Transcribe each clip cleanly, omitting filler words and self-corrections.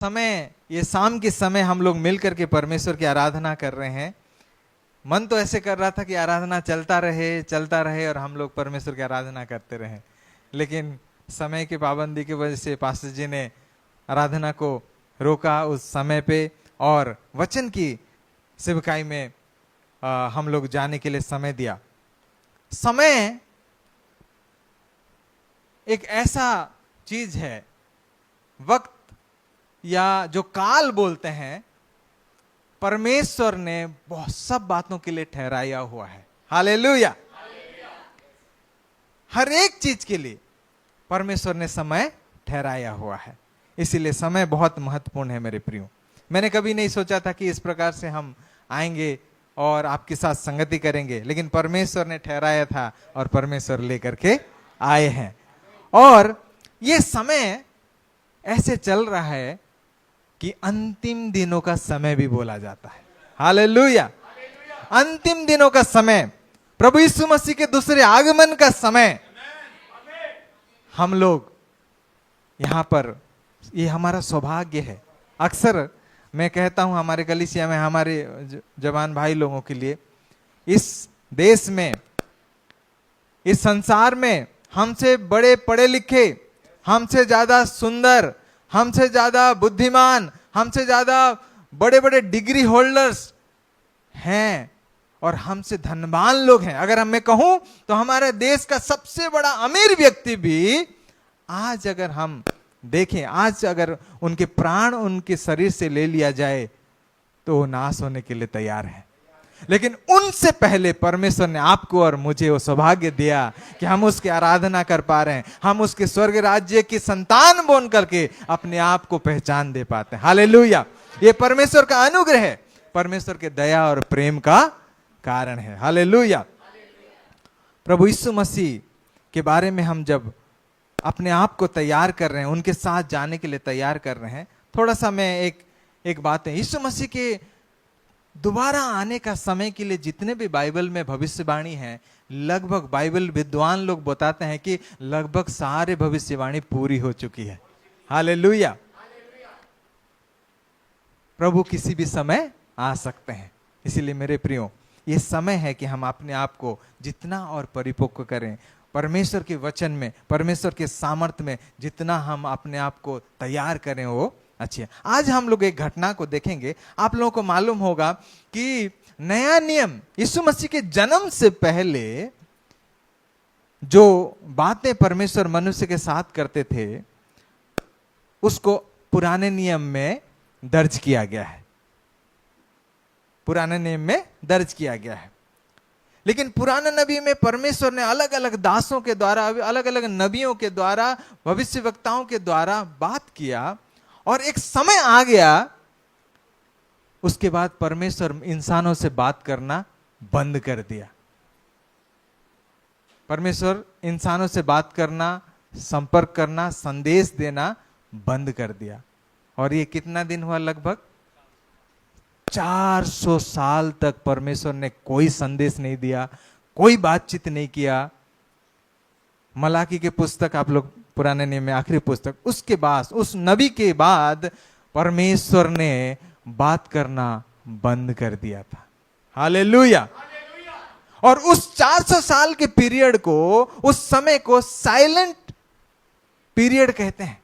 समय, ये शाम के समय हम लोग मिल करके परमेश्वर की आराधना कर रहे हैं। मन तो ऐसे कर रहा था कि आराधना चलता रहे और हम लोग परमेश्वर की आराधना करते रहें, लेकिन समय की पाबंदी की वजह से पास्टर जी ने आराधना को रोका उस समय पे, और वचन की सेवकाई में हम लोग जाने के लिए समय दिया। समय एक ऐसा चीज है, वक्त या जो काल बोलते हैं, परमेश्वर ने बहुत सब बातों के लिए ठहराया हुआ है। हालेलुया। हर एक चीज के लिए परमेश्वर ने समय ठहराया हुआ है, इसीलिए समय बहुत महत्वपूर्ण है मेरे प्रियो। मैंने कभी नहीं सोचा था कि इस प्रकार से हम आएंगे और आपके साथ संगति करेंगे, लेकिन परमेश्वर ने ठहराया था और परमेश्वर लेकर के आए हैं। और ये समय ऐसे चल रहा है कि अंतिम दिनों का समय भी बोला जाता है। हालेलुया। अंतिम दिनों का समय, प्रभु यीशु मसीह के दूसरे आगमन का समय, हम लोग यहां पर, ये हमारा सौभाग्य है। अक्सर मैं कहता हूं हमारे कलीसिया में, हमारे जवान भाई लोगों के लिए, इस देश में, इस संसार में हमसे बड़े पढ़े लिखे, हमसे ज्यादा सुंदर, हमसे ज्यादा बुद्धिमान, हमसे ज्यादा बड़े बड़े डिग्री होल्डर्स हैं और हमसे धनवान लोग हैं। अगर मैं कहूं तो हमारे देश का सबसे बड़ा अमीर व्यक्ति भी आज अगर हम देखें, आज अगर उनके प्राण उनके शरीर से ले लिया जाए तो वो नाश होने के लिए तैयार है। लेकिन उनसे पहले परमेश्वर ने आपको और मुझे वो सौभाग्य दिया कि हम उसकी आराधना कर पा रहे हैं, हम उसके स्वर्ग राज्य की संतान बन करके अपने आप को पहचान दे पाते हैं। हालेलुया। ये परमेश्वर का अनुग्रह है, परमेश्वर के दया और प्रेम का कारण है। हालेलुया। प्रभु यीशु मसीह के बारे में हम जब अपने आप को तैयार कर रहे हैं, उनके साथ जाने के लिए तैयार कर रहे हैं, थोड़ा सा मैं एक बात है, यीशु मसीह के दोबारा आने का समय के लिए जितने भी बाइबल में भविष्यवाणी है, लगभग बाइबल विद्वान लोग बताते हैं कि लगभग सारे भविष्यवाणी पूरी हो चुकी है। हालेलुया। प्रभु किसी भी समय आ सकते हैं, इसीलिए मेरे प्रियो, ये समय है कि हम अपने आप को जितना और परिपक्व करें, परमेश्वर के वचन में, परमेश्वर के सामर्थ्य में जितना हम अपने आप को तैयार करें वो अच्छी है। आज हम लोग एक घटना को देखेंगे। आप लोगों को मालूम होगा कि नया नियम, यीशु मसीह के जन्म से पहले जो बातें परमेश्वर मनुष्य के साथ करते थे, उसको पुराने नियम में दर्ज किया गया है, पुराने नियम में दर्ज किया गया है। लेकिन पुराने नबी में परमेश्वर ने अलग अलग दासों के द्वारा, अलग अलग नबियों के द्वारा, भविष्यवक्ताओं के द्वारा बात किया, और एक समय आ गया, उसके बाद परमेश्वर इंसानों से बात करना बंद कर दिया। परमेश्वर इंसानों से बात करना, संपर्क करना, संदेश देना बंद कर दिया। और ये कितना दिन हुआ? लगभग 400 साल तक परमेश्वर ने कोई संदेश नहीं दिया, कोई बातचीत नहीं किया। मलाकी के पुस्तक, आप लोग पुराने नियम में आखिरी पुस्तक, उसके बाद, उस नबी के बाद परमेश्वर ने बात करना बंद कर दिया था। हालेलुया। और उस 400 साल के पीरियड को, उस समय को साइलेंट पीरियड कहते हैं।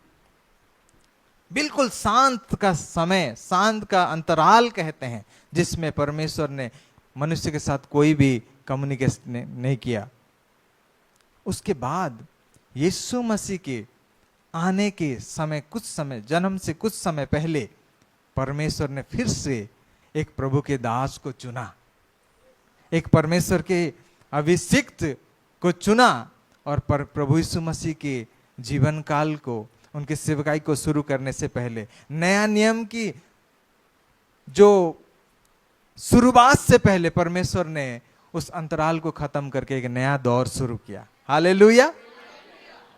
बिल्कुल शांत का समय, शांत का अंतराल कहते हैं, जिसमें परमेश्वर ने मनुष्य के साथ कोई भी कम्युनिकेशन नहीं किया। उसके बाद यीशु मसीह के आने के समय, कुछ समय, जन्म से कुछ समय पहले, परमेश्वर ने फिर से एक प्रभु के दास को चुना, एक परमेश्वर के अभिषिक्त को चुना, और प्रभु यीशु मसीह के जीवन काल को, उनकी सेवकाई को शुरू करने से पहले, नया नियम की जो शुरुआत से पहले परमेश्वर ने उस अंतराल को खत्म करके एक नया दौर शुरू किया। हालेलुया।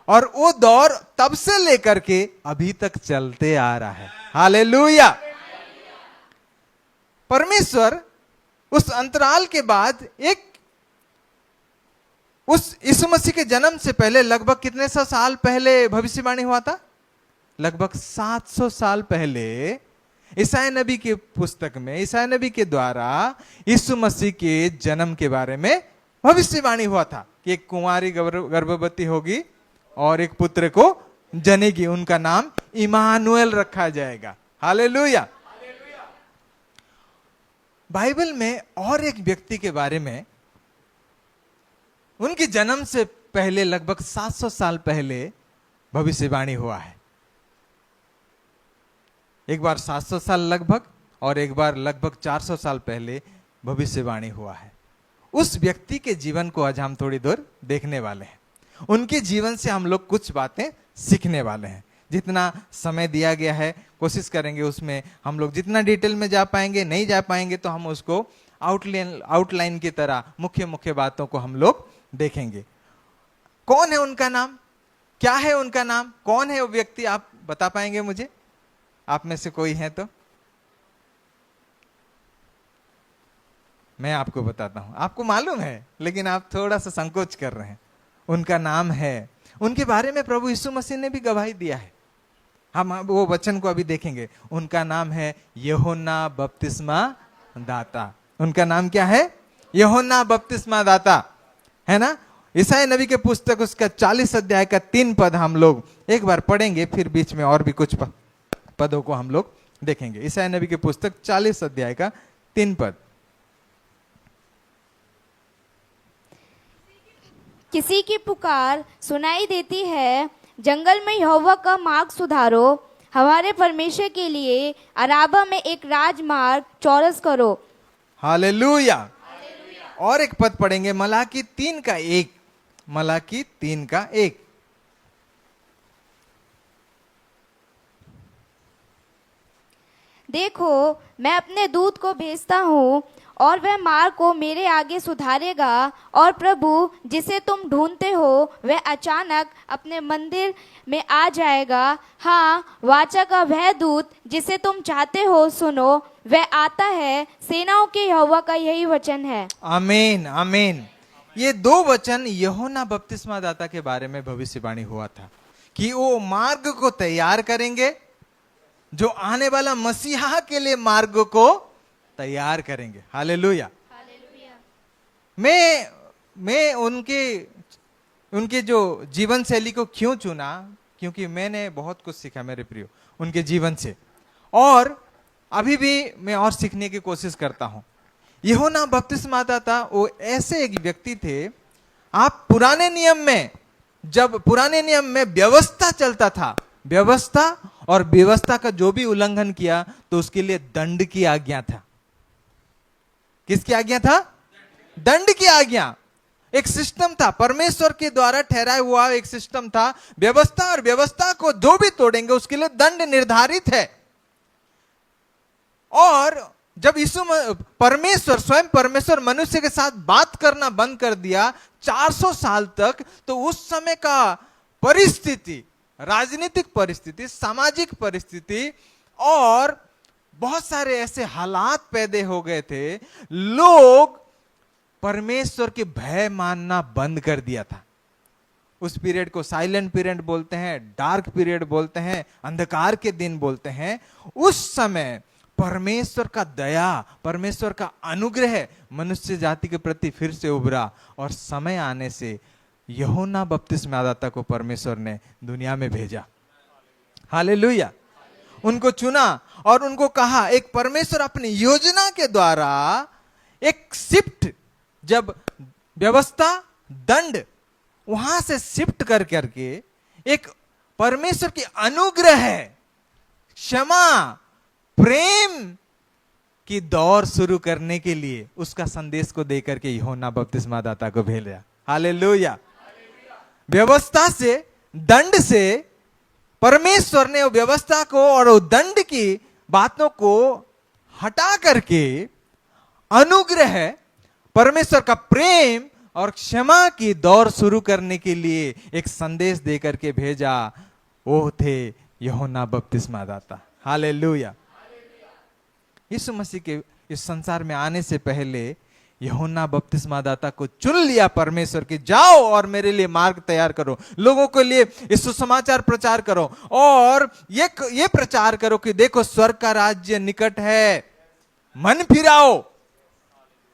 और वो दौर तब से लेकर के अभी तक चलते आ रहा है। हालेलुया। परमेश्वर उस अंतराल के बाद उस यीशु मसीह के जन्म से पहले लगभग कितने सौ साल पहले भविष्यवाणी हुआ था? लगभग 700 साल पहले ईसाई नबी के पुस्तक में ईसाई नबी के द्वारा यीशु मसीह के जन्म के बारे में भविष्यवाणी हुआ था कि एक कुंवारी गर्भवती होगी और एक पुत्र को जनेगी, उनका नाम इमानुएल रखा जाएगा। हालेलुया। बाइबल में और एक व्यक्ति के बारे में उनके जन्म से पहले लगभग 700 साल पहले भविष्यवाणी हुआ है। एक बार 700 साल लगभग और एक बार लगभग 400 साल पहले भविष्यवाणी हुआ है। उस व्यक्ति के जीवन को आज हम थोड़ी देर देखने वाले हैं। उनके जीवन से हम लोग कुछ बातें सीखने वाले हैं। जितना समय दिया गया है कोशिश करेंगे उसमें हम लोग जितना डिटेल में जा पाएंगे, नहीं जा पाएंगे तो हम उसको आउटलाइन की तरह मुख्य मुख्य बातों को हम लोग देखेंगे। कौन है उनका नाम, क्या है उनका नाम, कौन है वो व्यक्ति, आप बता पाएंगे मुझे? आप में से कोई है तो मैं आपको बताता हूं। आपको मालूम है लेकिन आप थोड़ा सा संकोच कर रहे हैं। उनका नाम है, उनके बारे में प्रभु यीशु मसीह ने भी गवाही दिया है। हम वो वचन को अभी देखेंगे। उनका नाम है यूहन्ना बपतिस्मा दाता। उनका नाम क्या है? यूहन्ना बपतिस्मा दाता, है ना। ईसाई नबी के पुस्तक उसका 40 अध्याय का 3 पद हम लोग एक बार पढ़ेंगे, फिर बीच में और भी कुछ पदों को हम लोग देखेंगे। ईसाई नबी के पुस्तक 40 अध्याय का 3 पद। किसी की पुकार सुनाई देती है, जंगल में यहोवा का मार्ग सुधारो, हमारे परमेश्वर के लिए अराबा में एक राजमार्ग चौरस करो। हालेलुया। और एक पद पढ़ेंगे मलाकी 3 का 1। मलाकी 3 का 1। देखो मैं अपने दूत को भेजता हूँ और वह मार्ग को मेरे आगे सुधारेगा, और प्रभु जिसे तुम ढूंढते हो वह अचानक अपने मंदिर में आ जाएगा। हाँ, वाचा का वह दूत जिसे तुम चाहते हो सुनो, वह आता है। सेनाओं के यहोवा का यही वचन है। आमीन, आमीन। ये 2 वचन यूहन्ना बपतिस्मा दाता के बारे में भविष्यवाणी हुआ था कि वो मार्ग को तैयार करेंगे, जो आने वाला मसीहा के लिए मार्ग को तैयार करेंगे। हालेलुया। मैं उनके जो जीवन शैली को क्यों चुना, क्योंकि मैंने बहुत कुछ सीखा मेरे प्रियो उनके जीवन से, और अभी भी मैं और सीखने की कोशिश करता हूं। यूहन्ना बपतिस्मा दाता वो ऐसे एक व्यक्ति थे। आप पुराने नियम में, जब पुराने नियम में व्यवस्था चलता था, व्यवस्था और व्यवस्था का जो भी उल्लंघन किया तो उसके लिए दंड की आज्ञा था। किसकी आज्ञा था? दंड की आज्ञा। एक सिस्टम था, परमेश्वर के द्वारा ठहराया हुआ एक सिस्टम था, व्यवस्था, और व्यवस्था को जो भी तोड़ेंगे उसके लिए दंड निर्धारित है। और जब यीशु परमेश्वर, स्वयं परमेश्वर मनुष्य के साथ बात करना बंद कर दिया 400 साल तक, तो उस समय का परिस्थिति, राजनीतिक परिस्थिति, सामाजिक परिस्थिति और बहुत सारे ऐसे हालात पैदा हो गए थे, लोग परमेश्वर के भय मानना बंद कर दिया था। उस पीरियड को साइलेंट पीरियड बोलते हैं, डार्क पीरियड बोलते हैं, अंधकार के दिन बोलते हैं। उस समय परमेश्वर का दया, परमेश्वर का अनुग्रह मनुष्य जाति के प्रति फिर से उभरा, और समय आने से यूहन्ना बपतिस्मा दाता को परमेश्वर ने दुनिया में भेजा। हालेलुया। उनको चुना और उनको कहा, एक परमेश्वर अपनी योजना के द्वारा एक शिफ्ट, जब व्यवस्था, दंड वहां से शिफ्ट कर करके एक परमेश्वर की अनुग्रह, क्षमा, प्रेम की दौर शुरू करने के लिए उसका संदेश को देकर के यूहन्ना बपतिस्मा दाता को भेजा। हालेलुया। व्यवस्था से, दंड से परमेश्वर ने वो व्यवस्था को और वो दंड की बातों को हटा करके अनुग्रह, परमेश्वर का प्रेम और क्षमा की दौर शुरू करने के लिए एक संदेश देकर के भेजा। वो थे यूहन्ना बपतिस्मा दाता। हालेलुया। यीशु मसीह के इस संसार में आने से पहले यूहन्ना बपतिस्मादाता को चुन लिया परमेश्वर की, जाओ और मेरे लिए मार्ग तैयार करो, लोगों के लिए इस सुसमाचार प्रचार करो और ये प्रचार करो कि देखो स्वर्ग का राज्य निकट है, मन फिराओ,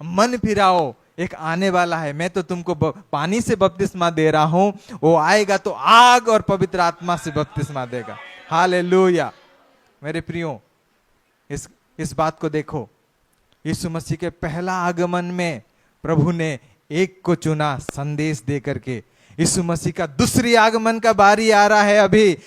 मन फिराओ, एक आने वाला है। मैं तो तुमको पानी से बपतिस्मा दे रहा हूं, वो आएगा तो आग और पवित्र आत्मा से बपतिस्मा देगा। हालेलुया। मेरे प्रियो, इस बात को देखो, यीशु मसीह के पहला आगमन में प्रभु ने एक को चुना संदेश दे करके। यीशु मसीह का दूसरी आगमन का बारी आ रहा है अभी,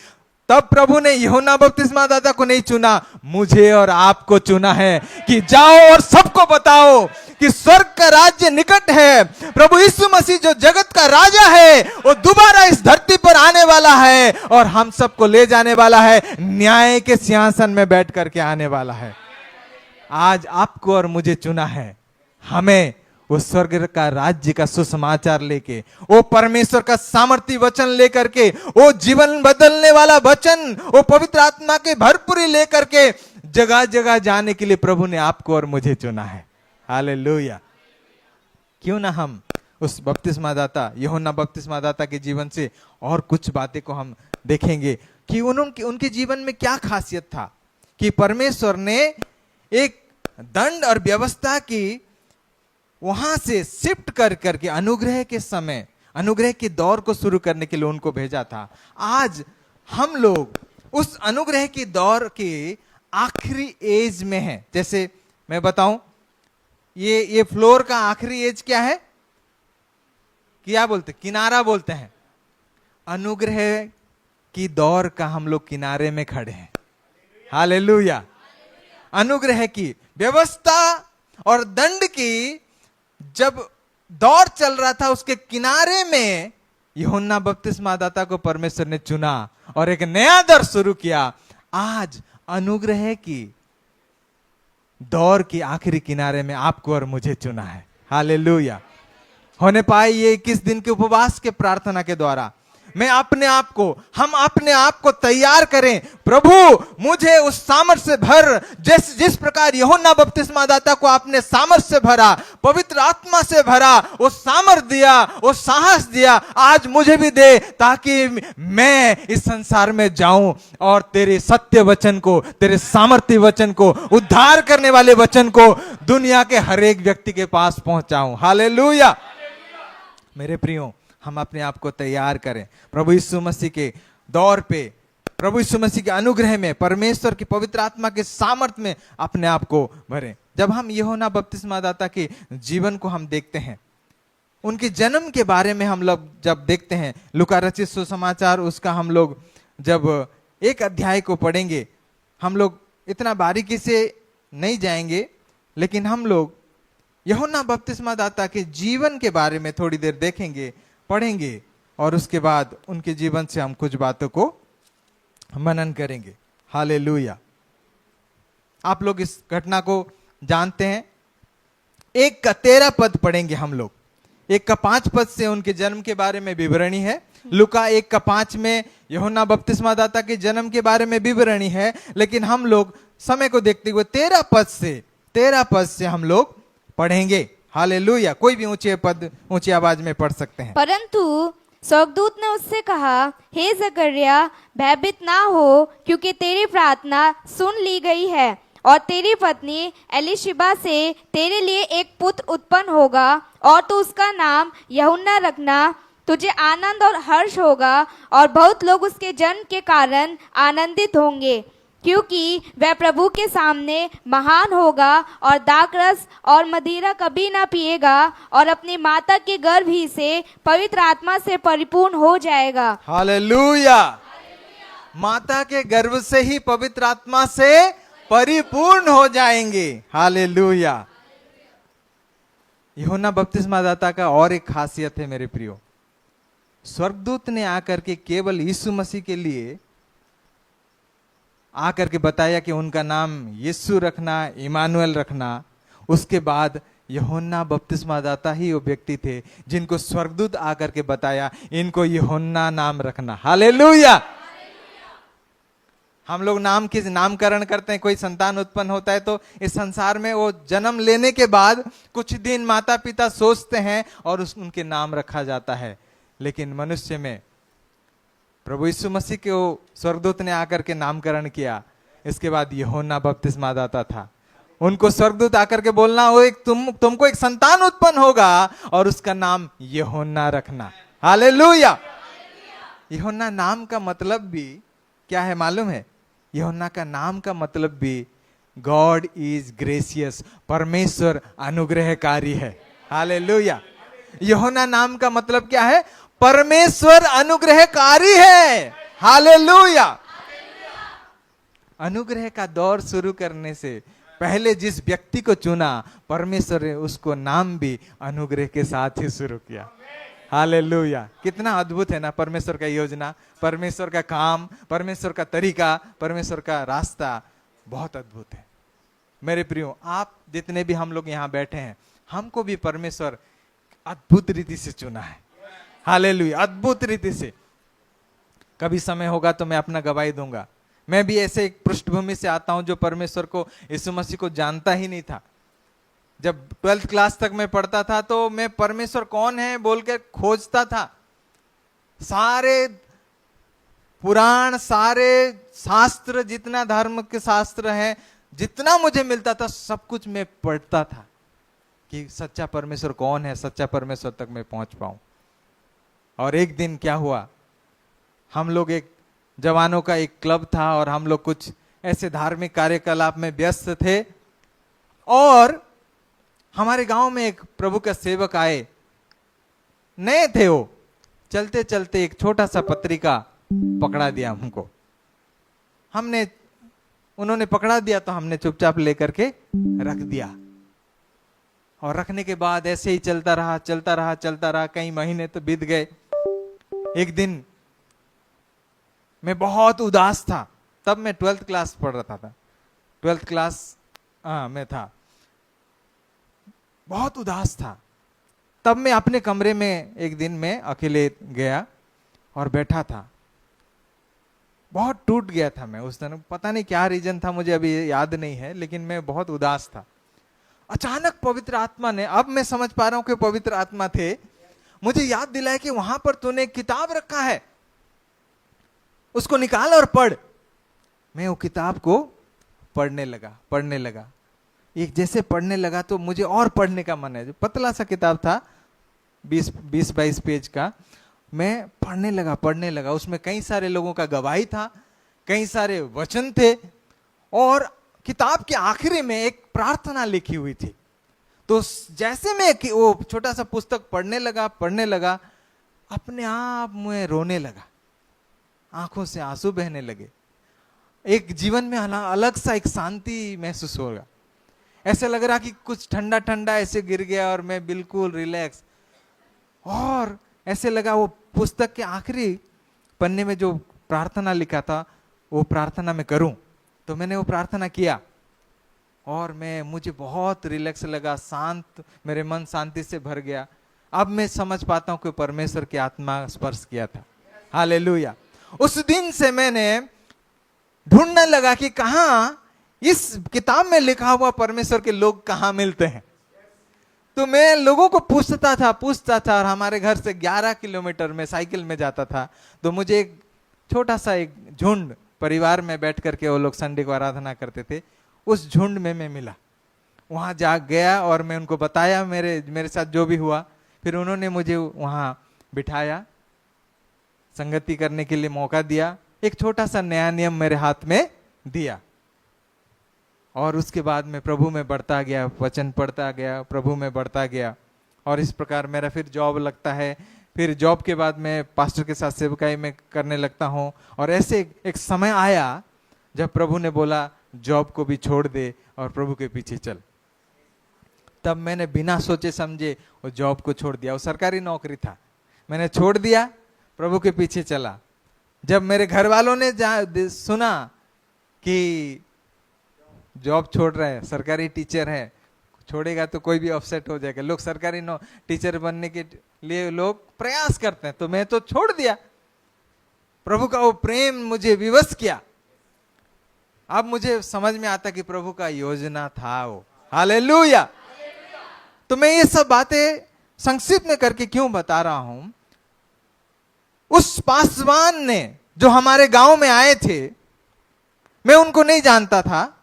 तब प्रभु ने यूहन्ना बपतिस्मादाता को नहीं चुना, मुझे और आपको चुना है कि जाओ और सबको बताओ कि स्वर्ग का राज्य निकट है। प्रभु यीशु मसीह जो जगत का राजा है वो दोबारा इस धरती पर आने वाला है और हम सबको ले जाने वाला है, न्याय के सिंहासन में बैठ करके आने वाला है। आज आपको और मुझे चुना है, हमें वो स्वर्ग का राज्य का सुसमाचार लेके, वो परमेश्वर का सामर्थ्य वचन लेकर के, वो जीवन बदलने वाला वचन, वो पवित्र आत्मा के भरपूरी लेकर के जगह जगह जाने के लिए प्रभु ने आपको और मुझे चुना है। हालेलुया। क्यों ना हम उस बपतिस्मादाता यूहन्ना बपतिस्मादाता के जीवन से और कुछ बातें को हम देखेंगे कि उनके जीवन में क्या खासियत था कि परमेश्वर ने एक दंड और व्यवस्था की वहां से शिफ्ट कर करके अनुग्रह के समय, अनुग्रह के दौर को शुरू करने के लिए उनको भेजा था। आज हम लोग उस अनुग्रह के दौर के आखिरी एज में हैं। जैसे मैं बताऊं, ये फ्लोर का आखिरी एज क्या है, क्या बोलते, किनारा बोलते हैं। अनुग्रह की दौर का हम लोग किनारे में खड़े हैं। हालेलुया। अनुग्रह की व्यवस्था और दंड की जब दौर चल रहा था, उसके किनारे में यूहन्ना बपतिस्मादाता को परमेश्वर ने चुना और एक नया दौर शुरू किया। आज अनुग्रह की दौर की आखिरी किनारे में आपको और मुझे चुना है। हालेलुया। होने पाए ये 21 दिन के उपवास के प्रार्थना के द्वारा हम अपने आप को तैयार करें। प्रभु मुझे उस सामर्थ से भर, जिस प्रकार यूहन्ना बपतिस्मादाता को आपने सामर्थ से भरा, पवित्र आत्मा से भरा, वो सामर्थ दिया, वो साहस दिया, आज मुझे भी दे, ताकि मैं इस संसार में जाऊं और तेरे सत्य वचन को, तेरे सामर्थ्य वचन को, उद्धार करने वाले वचन को दुनिया के हर एक व्यक्ति के पास पहुंचाऊं। हालेलुया। मेरे प्रियो, हम अपने आप को तैयार करें प्रभु यीशु मसीह के दौर पे, प्रभु यीशु मसीह के अनुग्रह में, परमेश्वर की पवित्र आत्मा के सामर्थ्य में अपने आप को भरें। जब हम यूहन्ना बपतिस्मादाता के जीवन को हम देखते हैं, उनके जन्म के बारे में हम लोग जब देखते हैं, लूका रचित सुसमाचार, उसका हम लोग जब एक अध्याय को पढ़ेंगे, हम लोग इतना बारीकी से नहीं जाएंगे, लेकिन हम लोग यूहन्ना बपतिस्मादाता के जीवन के बारे में थोड़ी देर देखेंगे, पढ़ेंगे और उसके बाद उनके जीवन से हम कुछ बातों को मनन करेंगे। हालेलुया। आप लोग इस घटना को जानते हैं। 1 का 13 पद पढ़ेंगे हम लोग। 1 का 5 पद से उनके जन्म के बारे में विवरणी है। लूका 1 का 5 में यूहन्ना बपतिस्मादाता के जन्म के बारे में विवरणी है, लेकिन हम लोग समय को देखते हुए 13 पद से हम लोग पढ़ेंगे। हालेलुया। कोई भी ऊंची आवाज में पढ़ सकते हैं। परंतु स्वर्गदूत ने उससे कहा, हे जकर्या, भयभीत ना हो, क्योंकि तेरी प्रार्थना सुन ली गई है और तेरी पत्नी एलिशिबा से तेरे लिए एक पुत्र उत्पन्न होगा और तू उसका नाम यूहन्ना रखना। तुझे आनंद और हर्ष होगा और बहुत लोग उसके जन्म के कारण आनंदित होंगे, क्योंकि वह प्रभु के सामने महान होगा और दाखरस और मदिरा कभी ना पिएगा और अपनी माता के गर्भ ही से पवित्र आत्मा से परिपूर्ण हो जाएगा। हालेलुया। माता के गर्भ से ही पवित्र आत्मा से परिपूर्ण हो जाएंगे। हालेलुया। यूहन्ना बपतिस्मादाता का और एक खासियत है मेरे प्रियो, स्वर्गदूत ने आकर के केवल यीशु मसीह के लिए आकर के बताया कि उनका नाम यीशु रखना, इमानुएल रखना। उसके बाद यूहन्ना बपतिस्मादाता ही वो व्यक्ति थे जिनको स्वर्गदूत आकर के बताया, इनको यूहन्ना नाम रखना। हालेलुया। हम लोग नाम की नामकरण करते हैं, कोई संतान उत्पन्न होता है तो इस संसार में वो जन्म लेने के बाद कुछ दिन माता पिता सोचते हैं और उनके नाम रखा जाता है। लेकिन मनुष्य में प्रभु यीशु मसीह के वो स्वर्गदूत ने आकर के नामकरण किया। इसके बाद यूहन्ना बपतिस्मा दाता था, उनको स्वर्गदूत आकर के बोलना, वो एक तुमको एक संतान उत्पन्न होगा और उसका नाम यूहन्ना रखना। हालेलुया। यूहन्ना नाम का मतलब भी क्या है मालूम है? यूहन्ना का नाम का मतलब भी गॉड इज ग्रेसियस, परमेश्वर अनुग्रहकारी है। हालेलुया। यूहन्ना नाम का मतलब क्या है? परमेश्वर अनुग्रहकारी है। हालेलुया। अनुग्रह का दौर शुरू करने से पहले जिस व्यक्ति को चुना, परमेश्वर ने उसको नाम भी अनुग्रह के साथ ही शुरू किया। हालेलुया। कितना अद्भुत है ना परमेश्वर का योजना, परमेश्वर का काम, परमेश्वर का तरीका, परमेश्वर का रास्ता बहुत अद्भुत है। मेरे प्रियो, आप जितने भी हम लोग यहाँ बैठे हैं, हमको भी परमेश्वर अद्भुत रीति से चुना है। हालेलुया, अद्भुत रीति से। कभी समय होगा तो मैं अपना गवाही दूंगा। मैं भी ऐसे एक पृष्ठभूमि से आता हूं जो परमेश्वर को, यीशु मसीह को जानता ही नहीं था। जब 12th क्लास तक मैं पढ़ता था तो मैं परमेश्वर कौन है बोल के खोजता था। सारे पुराण, सारे शास्त्र, जितना धर्म के शास्त्र है, जितना मुझे मिलता था सब कुछ मैं पढ़ता था कि सच्चा परमेश्वर कौन है, सच्चा परमेश्वर तक मैं पहुंच पाऊं। और एक दिन क्या हुआ, हम लोग एक जवानों का एक क्लब था और हम लोग कुछ ऐसे धार्मिक कार्यकलाप में व्यस्त थे और हमारे गांव में एक प्रभु का सेवक आए, नए थे वो। चलते चलते एक छोटा सा पत्रिका पकड़ा दिया हमको। उन्होंने पकड़ा दिया तो हमने चुपचाप लेकर के रख दिया। और रखने के बाद ऐसे ही चलता रहा। कई महीने तो बीत गए। एक दिन मैं बहुत उदास था, तब मैं 12th क्लास पढ़ रहा था। 12th क्लास में था, बहुत उदास था। तब मैं अपने कमरे में एक दिन में अकेले गया और बैठा था। बहुत टूट गया था मैं उस दिन, पता नहीं क्या रीजन था, मुझे अभी याद नहीं है, लेकिन मैं बहुत उदास था। अचानक पवित्र आत्मा ने, अब मैं समझ पा रहा हूं कि पवित्र आत्मा थे, मुझे याद दिलाया कि वहां पर तूने एक किताब रखा है, उसको निकाल और पढ़। मैं वो किताब को पढ़ने लगा। एक जैसे पढ़ने लगा तो मुझे और पढ़ने का मन है। जो पतला सा किताब था, 20-22 पेज का, मैं पढ़ने लगा। उसमें कई सारे लोगों का गवाही था, कई सारे वचन थे और किताब के आखिरी में एक प्रार्थना लिखी हुई थी। तो जैसे मैं वो छोटा सा पुस्तक पढ़ने लगा, अपने आप मैं रोने लगा, आंखों से आंसू बहने लगे। एक जीवन में अलग सा एक शांति महसूस होगा। ऐसे लग रहा कि कुछ ठंडा ठंडा ऐसे गिर गया और मैं बिल्कुल रिलैक्स। और ऐसे लगा वो पुस्तक के आखिरी पन्ने में जो प्रार्थना लिखा था, वो प्रार्थना मैं करूं। तो मैंने वो प्रार्थना किया और मुझे बहुत रिलैक्स लगा, शांत, मेरे मन शांति से भर गया। अब मैं समझ पाता हूं कि परमेश्वर की आत्मा स्पर्श किया था। हालेलुया। उस दिन से मैंने ढूंढने लगा कि कहां इस किताब में लिखा हुआ परमेश्वर के लोग कहां मिलते हैं। तो मैं लोगों को पूछता था और हमारे घर से 11 किलोमीटर में साइकिल में जाता था। तो मुझे एक छोटा सा एक झुंड, परिवार में बैठ करके वो लोग संडे को आराधना करते थे, उस झुंड में मैं मिला। वहां जा गया और मैं उनको बताया मेरे साथ जो भी हुआ। फिर उन्होंने मुझे वहां बिठाया, संगति करने के लिए मौका दिया, एक छोटा सा नया नियम मेरे हाथ में दिया। और उसके बाद मैं प्रभु में बढ़ता गया, वचन पढ़ता गया, प्रभु में बढ़ता गया। और इस प्रकार मेरा फिर जॉब लगता है। फिर जॉब के बाद मैं पास्टर के साथ सेवकाई में करने लगता हूँ। और ऐसे एक समय आया जब प्रभु ने बोला जॉब को भी छोड़ दे और प्रभु के पीछे चल। तब मैंने बिना सोचे समझे वो जॉब को छोड़ दिया। वो सरकारी नौकरी था, मैंने छोड़ दिया, प्रभु के पीछे चला। जब मेरे घर वालों ने सुना कि जॉब छोड़ रहा है, सरकारी टीचर है, छोड़ेगा तो कोई भी अपसेट हो जाएगा, लोग सरकारी टीचर बनने के लिए लोग प्रयास करते हैं, तो मैं तो छोड़ दिया। प्रभु का वो प्रेम मुझे विवश किया। अब मुझे समझ में आता कि प्रभु का योजना था वो। हालेलुया। तो मैं ये सब बातें संक्षिप्त में करके क्यों बता रहा हूं? उस पासवान ने जो हमारे गांव में आए थे, मैं उनको नहीं जानता था।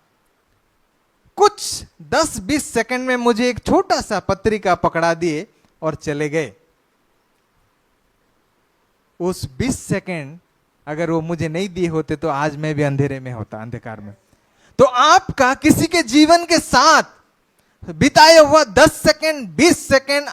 कुछ 10-20 सेकंड में मुझे एक छोटा सा पत्रिका पकड़ा दिए और चले गए। उस 20 सेकंड अगर वो मुझे नहीं दिए होते तो आज मैं भी अंधेरे में होता, अंधकार में। तो आपका किसी के जीवन के साथ बिताया हुआ 10 सेकंड, 20 सेकंड,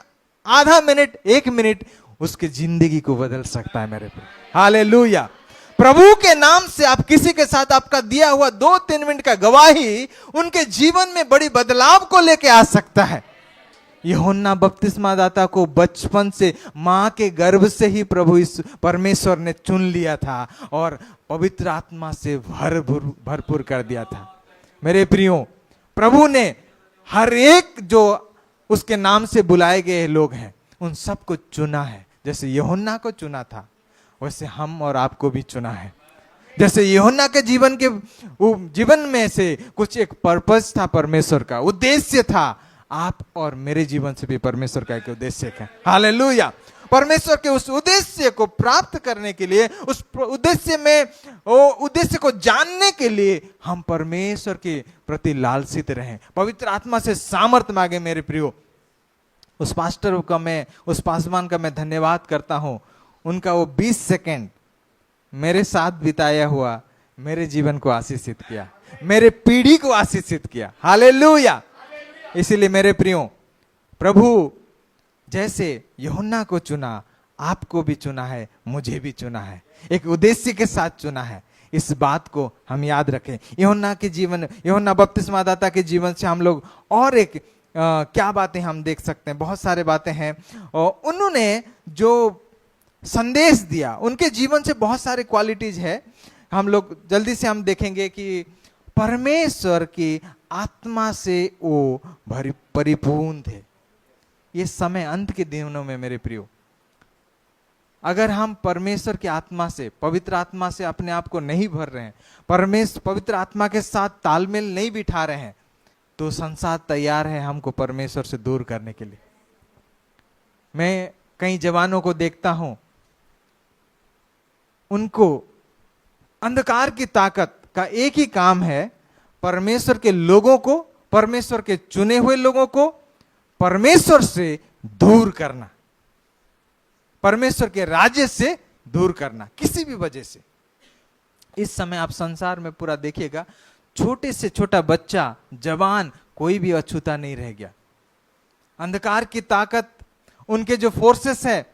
आधा मिनट, 1 मिनट उसकी जिंदगी को बदल सकता है मेरे प्रिय। हालेलुया। प्रभु के नाम से आप किसी के साथ आपका दिया हुआ 2-3 मिनट का गवाही उनके जीवन में बड़ी बदलाव को लेके आ सकता है। यूहन्ना बपतिस्मा दाता को बचपन से मां के गर्भ से ही प्रभु इस परमेश्वर ने चुन लिया था और पवित्र आत्मा से भरपूर कर दिया था। मेरे प्रियो, प्रभु ने हर एक जो उसके नाम से बुलाए गए लोग हैं उन सबको चुना है। जैसे यूहन्ना को चुना था वैसे हम और आपको भी चुना है। जैसे यूहन्ना के जीवन में से कुछ एक पर्पस था, परमेश्वर का उद्देश्य था, आप और मेरे जीवन से भी परमेश्वर का एक उद्देश्य है। हालेलुया। परमेश्वर के उस उद्देश्य को प्राप्त करने के लिए, उस उद्देश्य को जानने के लिए हम परमेश्वर के प्रति लालसित रहें, पवित्र आत्मा से सामर्थ मांगे। मेरे प्रियो, उस पास्टर का मैं, उस पासवान का मैं धन्यवाद करता हूं। उनका वो 20 सेकंड मेरे साथ बिताया हुआ मेरे जीवन को आशीषित किया, मेरे पीढ़ी को आशीषित किया। हालेलुया। इसीलिए मेरे प्रियो, प्रभु जैसे यूहन्ना को चुना, आपको भी चुना है, मुझे भी चुना है, एक उद्देश्य के साथ चुना है। इस बात को हम याद रखें। यूहन्ना बपतिस्मा दाता के जीवन से हम लोग और एक क्या बातें हम देख सकते हैं? बहुत सारे बातें हैं। और उन्होंने जो संदेश दिया, उनके जीवन से बहुत सारे क्वालिटीज है। हम लोग जल्दी से हम देखेंगे कि परमेश्वर की आत्मा से वो परिपूर्ण थे। ये समय अंत के दिनों में मेरे प्रियो, अगर हम परमेश्वर की आत्मा से, पवित्र आत्मा से अपने आप को नहीं भर रहे हैं, पवित्र आत्मा के साथ तालमेल नहीं बिठा रहे हैं, तो संसार तैयार है हमको परमेश्वर से दूर करने के लिए। मैं कई जवानों को देखता हूं, उनको अंधकार की ताकत का एक ही काम है, परमेश्वर के लोगों को, परमेश्वर के चुने हुए लोगों को परमेश्वर से दूर करना, परमेश्वर के राज्य से दूर करना, किसी भी वजह से। इस समय आप संसार में पूरा देखिएगा, छोटे से छोटा बच्चा, जवान, कोई भी अछूता नहीं रह गया। अंधकार की ताकत, उनके जो फोर्सेस है,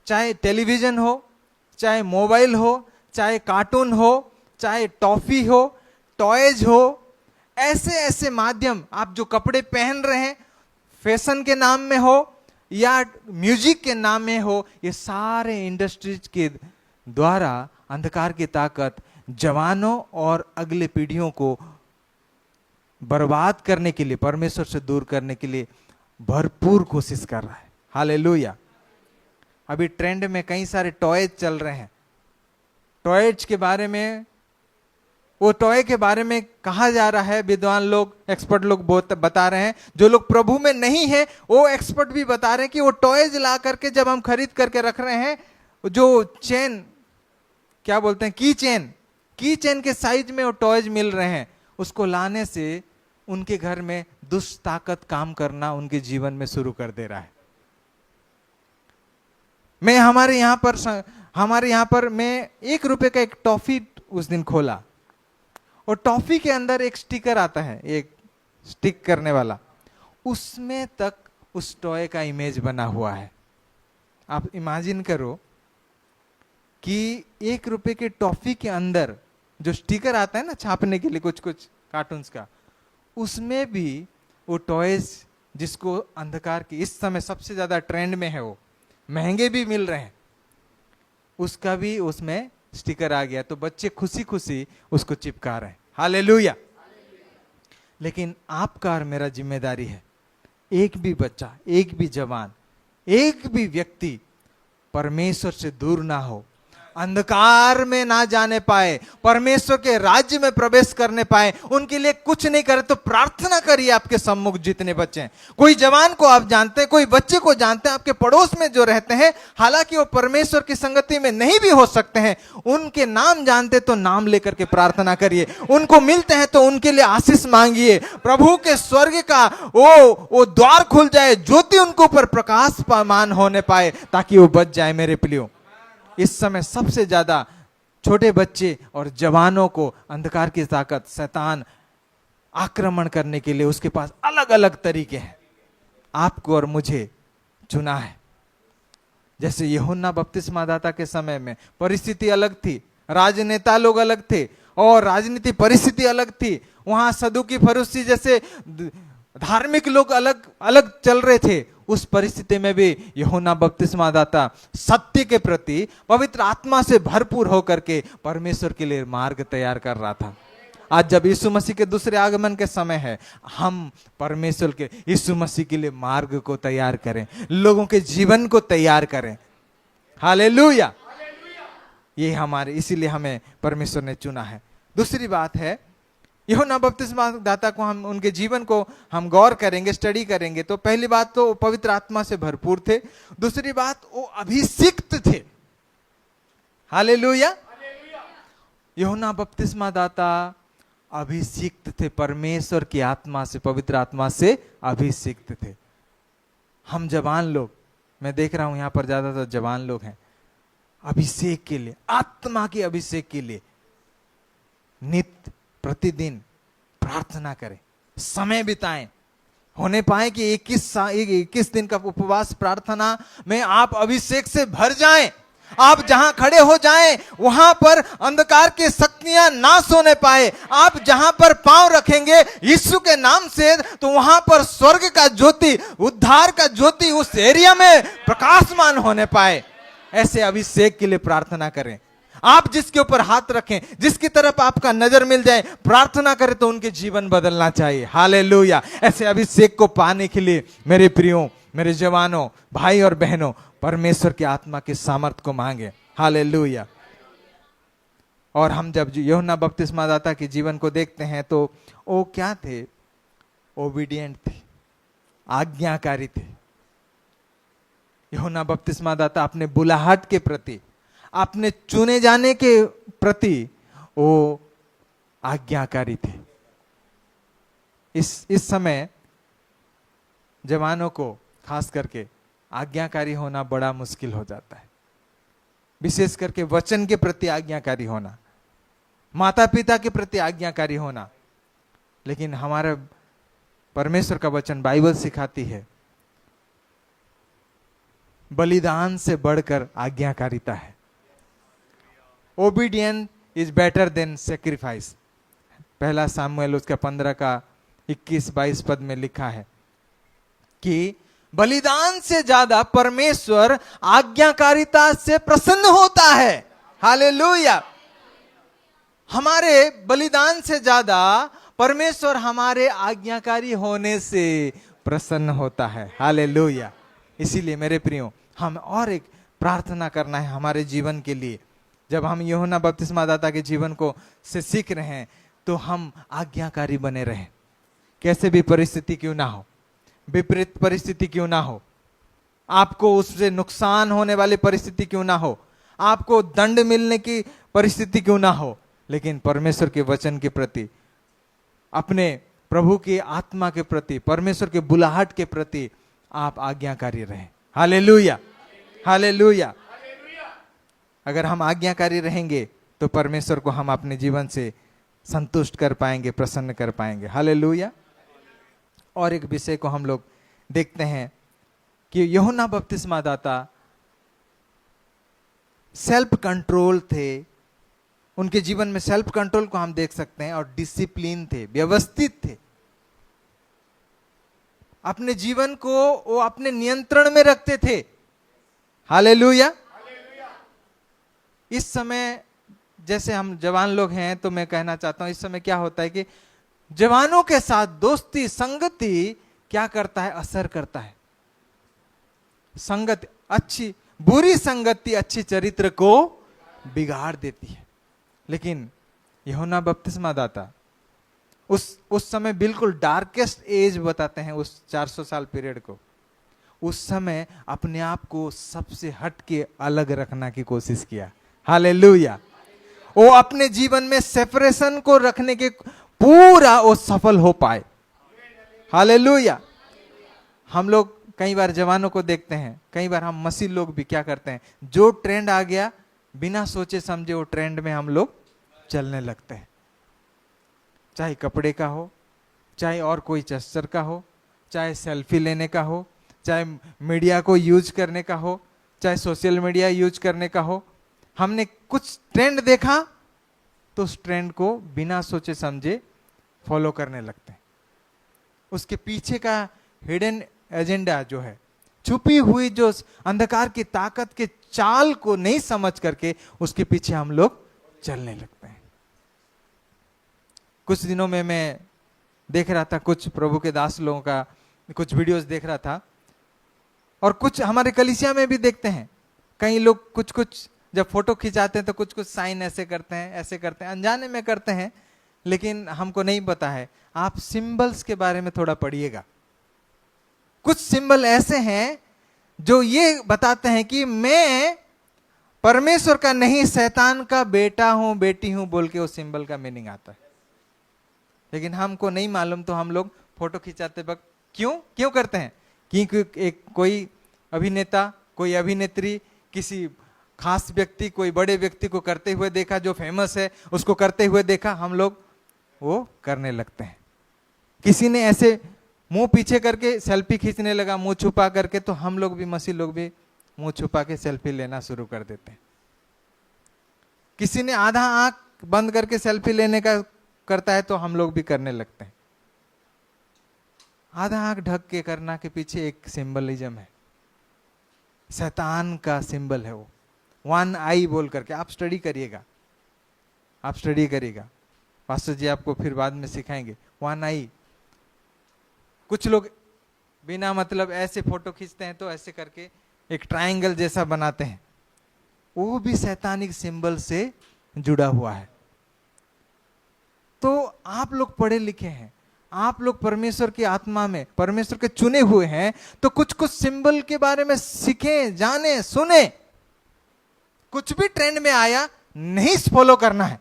चाहे टेलीविजन हो, चाहे मोबाइल हो, चाहे कार्टून हो, चाहे टॉफी हो, टॉयज हो, ऐसे ऐसे माध्यम, आप जो कपड़े पहन रहे हैं फैशन के नाम में हो या म्यूजिक के नाम में हो, ये सारे इंडस्ट्रीज के द्वारा अंधकार की ताकत जवानों और अगले पीढ़ियों को बर्बाद करने के लिए, परमेश्वर से दूर करने के लिए भरपूर कोशिश कर रहा है। हालेलुया। अभी ट्रेंड में कई सारे टॉयज चल रहे हैं। टॉयज के बारे में, वो टॉय के बारे में कहा जा रहा है, विद्वान लोग, एक्सपर्ट लोग बता रहे हैं, जो लोग प्रभु में नहीं है वो एक्सपर्ट भी बता रहे हैं कि वो टॉयज ला करके जब हम खरीद करके रख रहे हैं, जो चेन, क्या बोलते हैं, की चेन के साइज में वो टॉयज मिल रहे हैं, उसको लाने से उनके घर में दुष्ट ताकत काम करना उनके जीवन में शुरू कर दे रहा है। मैं हमारे यहाँ पर मैं 1 रुपए का एक टॉफी उस दिन खोला, और टॉफी के अंदर एक स्टिकर आता है, एक स्टिक करने वाला, उसमें तक उस टॉय का इमेज बना हुआ है। आप इमेजिन करो कि 1 रुपए के टॉफी के अंदर जो स्टिकर आता है ना छापने के लिए कुछ कुछ कार्टून्स का, उसमें भी वो टॉयज जिसको अंधकार की इस समय सबसे ज्यादा ट्रेंड में है, वो महंगे भी मिल रहे हैं, उसका भी उसमें स्टिकर आ गया, तो बच्चे खुशी खुशी उसको चिपका रहे हैं। हालेलुया। लेकिन आपका और मेरा जिम्मेदारी है, एक भी बच्चा, एक भी जवान, एक भी व्यक्ति परमेश्वर से दूर ना हो, अंधकार में ना जाने पाए, परमेश्वर के राज्य में प्रवेश करने पाए, उनके लिए कुछ नहीं करे तो प्रार्थना करिए। आपके सम्मुख जितने बच्चे हैं, कोई जवान को आप जानते हैं, कोई बच्चे को जानते हैं, आपके पड़ोस में जो रहते हैं, हालांकि वो परमेश्वर की संगति में नहीं भी हो सकते हैं, उनके नाम जानते तो नाम लेकर के प्रार्थना करिए। उनको मिलते हैं तो उनके लिए आशीष मांगिए। प्रभु के स्वर्ग का वो द्वार खुल जाए, ज्योति उनको ऊपर प्रकाश पामान होने पाए, ताकि वो बच जाए। मेरे प्रियो, इस समय सबसे ज्यादा छोटे बच्चे और जवानों को अंधकार की ताकत, शैतान आक्रमण करने के लिए उसके पास अलग अलग तरीके हैं। आपको और मुझे चुना है। जैसे यूहन्ना बपतिस्मा दाता के समय में परिस्थिति अलग थी, राजनेता लोग अलग थे और राजनीति परिस्थिति अलग थी। वहां सदुकी फरीसी जैसे धार्मिक लोग अलग अलग चल रहे थे। उस परिस्थिति में भी यूहन्ना बपतिस्मा दाता सत्य के प्रति पवित्र आत्मा से भरपूर होकर के परमेश्वर के लिए मार्ग तैयार कर रहा था। आज जब यीशु मसीह के दूसरे आगमन के समय है, हम परमेश्वर के यीशु मसीह के लिए मार्ग को तैयार करें, लोगों के जीवन को तैयार करें। हालेलुया। ये हमारे, इसीलिए हमें परमेश्वर ने चुना है। दूसरी बात है, यूहन्ना बपतिस्मा दाता को हम उनके जीवन को हम गौर करेंगे, स्टडी करेंगे, तो पहली बात तो पवित्र आत्मा से भरपूर थे। दूसरी बात, वो अभिषिक्त थे। हालेलुया। यूहन्ना बपतिस्मा दाता अभिषिक्त थे, परमेश्वर की आत्मा से, पवित्र आत्मा से अभिषिक्त थे। हम जवान लोग, मैं देख रहा हूं यहां पर ज्यादातर जवान लोग हैं, अभिषेक के लिए, आत्मा के अभिषेक के लिए नित्य प्रतिदिन प्रार्थना करें, समय बिताएं। होने पाए कि 21 दिन का उपवास प्रार्थना में आप अभिषेक से भर जाएं। आप जहां खड़े हो जाएं, वहां पर अंधकार की शक्तियां नाश होने पाए। आप जहां पर पांव रखेंगे यीशु के नाम से, तो वहां पर स्वर्ग का ज्योति, उद्धार का ज्योति उस एरिया में प्रकाशमान होने पाए। ऐसे अभिषेक के लिए प्रार्थना करें। आप जिसके ऊपर हाथ रखें, जिसकी तरफ आपका नजर मिल जाए, प्रार्थना करें तो उनके जीवन बदलना चाहिए। हालेलुया। ऐसे अभिषेक को पाने के लिए मेरे प्रियो, मेरे जवानों, भाई और बहनों, परमेश्वर की आत्मा की सामर्थ को मांगे। हालेलुया। और हम जब यूहन्ना बपतिस्मा दाता के जीवन को देखते हैं तो वो क्या थे? ओबीडिएंट थे, आज्ञाकारी थे। यूहन्ना बपतिस्मा दाता अपने बुलाहट के प्रति, अपने चुने जाने के प्रति वो आज्ञाकारी थे। इस समय जवानों को खास करके आज्ञाकारी होना बड़ा मुश्किल हो जाता है, विशेष करके वचन के प्रति आज्ञाकारी होना, माता पिता के प्रति आज्ञाकारी होना। लेकिन हमारा परमेश्वर का वचन, बाइबल सिखाती है, बलिदान से बढ़कर आज्ञाकारिता है। Obedience is better than sacrifice. पहला सामुएल उसका 15 का 21-22 पद में लिखा है कि बलिदान से ज्यादा परमेश्वर आज्ञाकारिता से प्रसन्न होता है। हालेलुया। हमारे बलिदान से ज्यादा परमेश्वर हमारे आज्ञाकारी होने से प्रसन्न होता है। हालेलुया। इसीलिए मेरे प्रियो, हम और एक प्रार्थना करना है हमारे जीवन के लिए। जब हम यूहन्ना बपतिस्मा दाता के जीवन को से सीख रहे हैं, तो हम आज्ञाकारी बने रहें। कैसे भी परिस्थिति क्यों ना हो, विपरीत परिस्थिति क्यों ना हो, आपको उससे नुकसान होने वाली परिस्थिति क्यों ना हो, आपको दंड मिलने की परिस्थिति क्यों ना हो, लेकिन परमेश्वर के वचन के प्रति, अपने प्रभु की आत्मा के प्रति, परमेश्वर के बुलाहट के प्रति आप आज्ञाकारी रहें। हालेलुया। हालेलुया। अगर हम आज्ञाकारी रहेंगे तो परमेश्वर को हम अपने जीवन से संतुष्ट कर पाएंगे, प्रसन्न कर पाएंगे। हालेलुया। और एक विषय को हम लोग देखते हैं कि यूहन्ना बपतिस्मा दाता सेल्फ कंट्रोल थे। उनके जीवन में सेल्फ कंट्रोल को हम देख सकते हैं, और डिसिप्लिन थे, व्यवस्थित थे। अपने जीवन को वो अपने नियंत्रण में रखते थे। हालेलुया। इस समय जैसे हम जवान लोग हैं, तो मैं कहना चाहता हूं, इस समय क्या होता है कि जवानों के साथ दोस्ती, संगति क्या करता है? असर करता है। संगति अच्छी, बुरी संगति अच्छी चरित्र को बिगाड़ देती है। लेकिन यूहन्ना बपतिस्मा दाता उस समय बिल्कुल डार्केस्ट एज बताते हैं उस 400 साल पीरियड को। उस समय अपने आप को सबसे हट के अलग रखना की कोशिश किया। हालेलुया। वो अपने जीवन में सेपरेशन को रखने के पूरा वो सफल हो पाए। हालेलुया। हम लोग कई बार जवानों को देखते हैं, कई बार हम मसीह लोग भी क्या करते हैं, जो ट्रेंड आ गया बिना सोचे समझे वो ट्रेंड में हम लोग चलने लगते हैं। चाहे कपड़े का हो, चाहे और कोई जेस्चर का हो, चाहे सेल्फी लेने का हो, चाहे मीडिया को यूज करने का हो, चाहे सोशल मीडिया यूज करने का हो। हमने कुछ ट्रेंड देखा तो उस ट्रेंड को बिना सोचे समझे फॉलो करने लगते हैं। उसके पीछे का हिडन एजेंडा जो है, छुपी हुई जो अंधकार की ताकत के चाल को नहीं समझ करके उसके पीछे हम लोग चलने लगते हैं। कुछ दिनों में मैं देख रहा था, कुछ प्रभु के दास लोगों का कुछ वीडियोस देख रहा था, और कुछ हमारे कलीसिया में भी देखते हैं। कई लोग कुछ कुछ जब फोटो खिंचाते हैं तो कुछ कुछ साइन ऐसे करते हैं, ऐसे करते हैं, अनजाने में करते हैं, लेकिन हमको नहीं पता है। आप सिंबल्स के बारे में थोड़ा पढ़िएगा। कुछ सिंबल ऐसे हैं जो ये बताते हैं कि मैं परमेश्वर का नहीं शैतान का बेटा हूं, बेटी हूं, बोल के उस सिंबल का मीनिंग आता है। लेकिन हमको नहीं मालूम, तो हम लोग फोटो खिंचाते वक्त क्यों करते हैं? क्योंकि एक कोई अभिनेता, कोई अभिनेत्री, किसी खास व्यक्ति, कोई बड़े व्यक्ति को करते हुए देखा, जो फेमस है उसको करते हुए देखा, हम लोग वो करने लगते हैं। किसी ने ऐसे मुंह पीछे करके सेल्फी खींचने लगा, मुंह छुपा करके, तो हम लोग भी, मसीह लोग भी मुंह छुपा के सेल्फी लेना शुरू कर देते हैं। किसी ने आधा आंख बंद करके सेल्फी लेने का करता है तो हम लोग भी करने लगते हैं। आधा आंख ढक के करना के पीछे एक सिंबलिज्म है, शैतान का सिंबल है वो। 1 आई बोल करके आप स्टडी करिएगा, आप स्टडी करिएगा, पास्टर जी आपको फिर बाद में सिखाएंगे। 1 आई, कुछ लोग बिना मतलब ऐसे फोटो खींचते हैं तो ऐसे करके एक ट्रायंगल जैसा बनाते हैं, वो भी शैतानिक सिंबल से जुड़ा हुआ है। तो आप लोग पढ़े लिखे हैं, आप लोग परमेश्वर की आत्मा में परमेश्वर के चुने हुए हैं, तो कुछ कुछ सिंबल के बारे में सीखें, जाने, सुने। कुछ भी ट्रेंड में आया नहीं फॉलो करना है,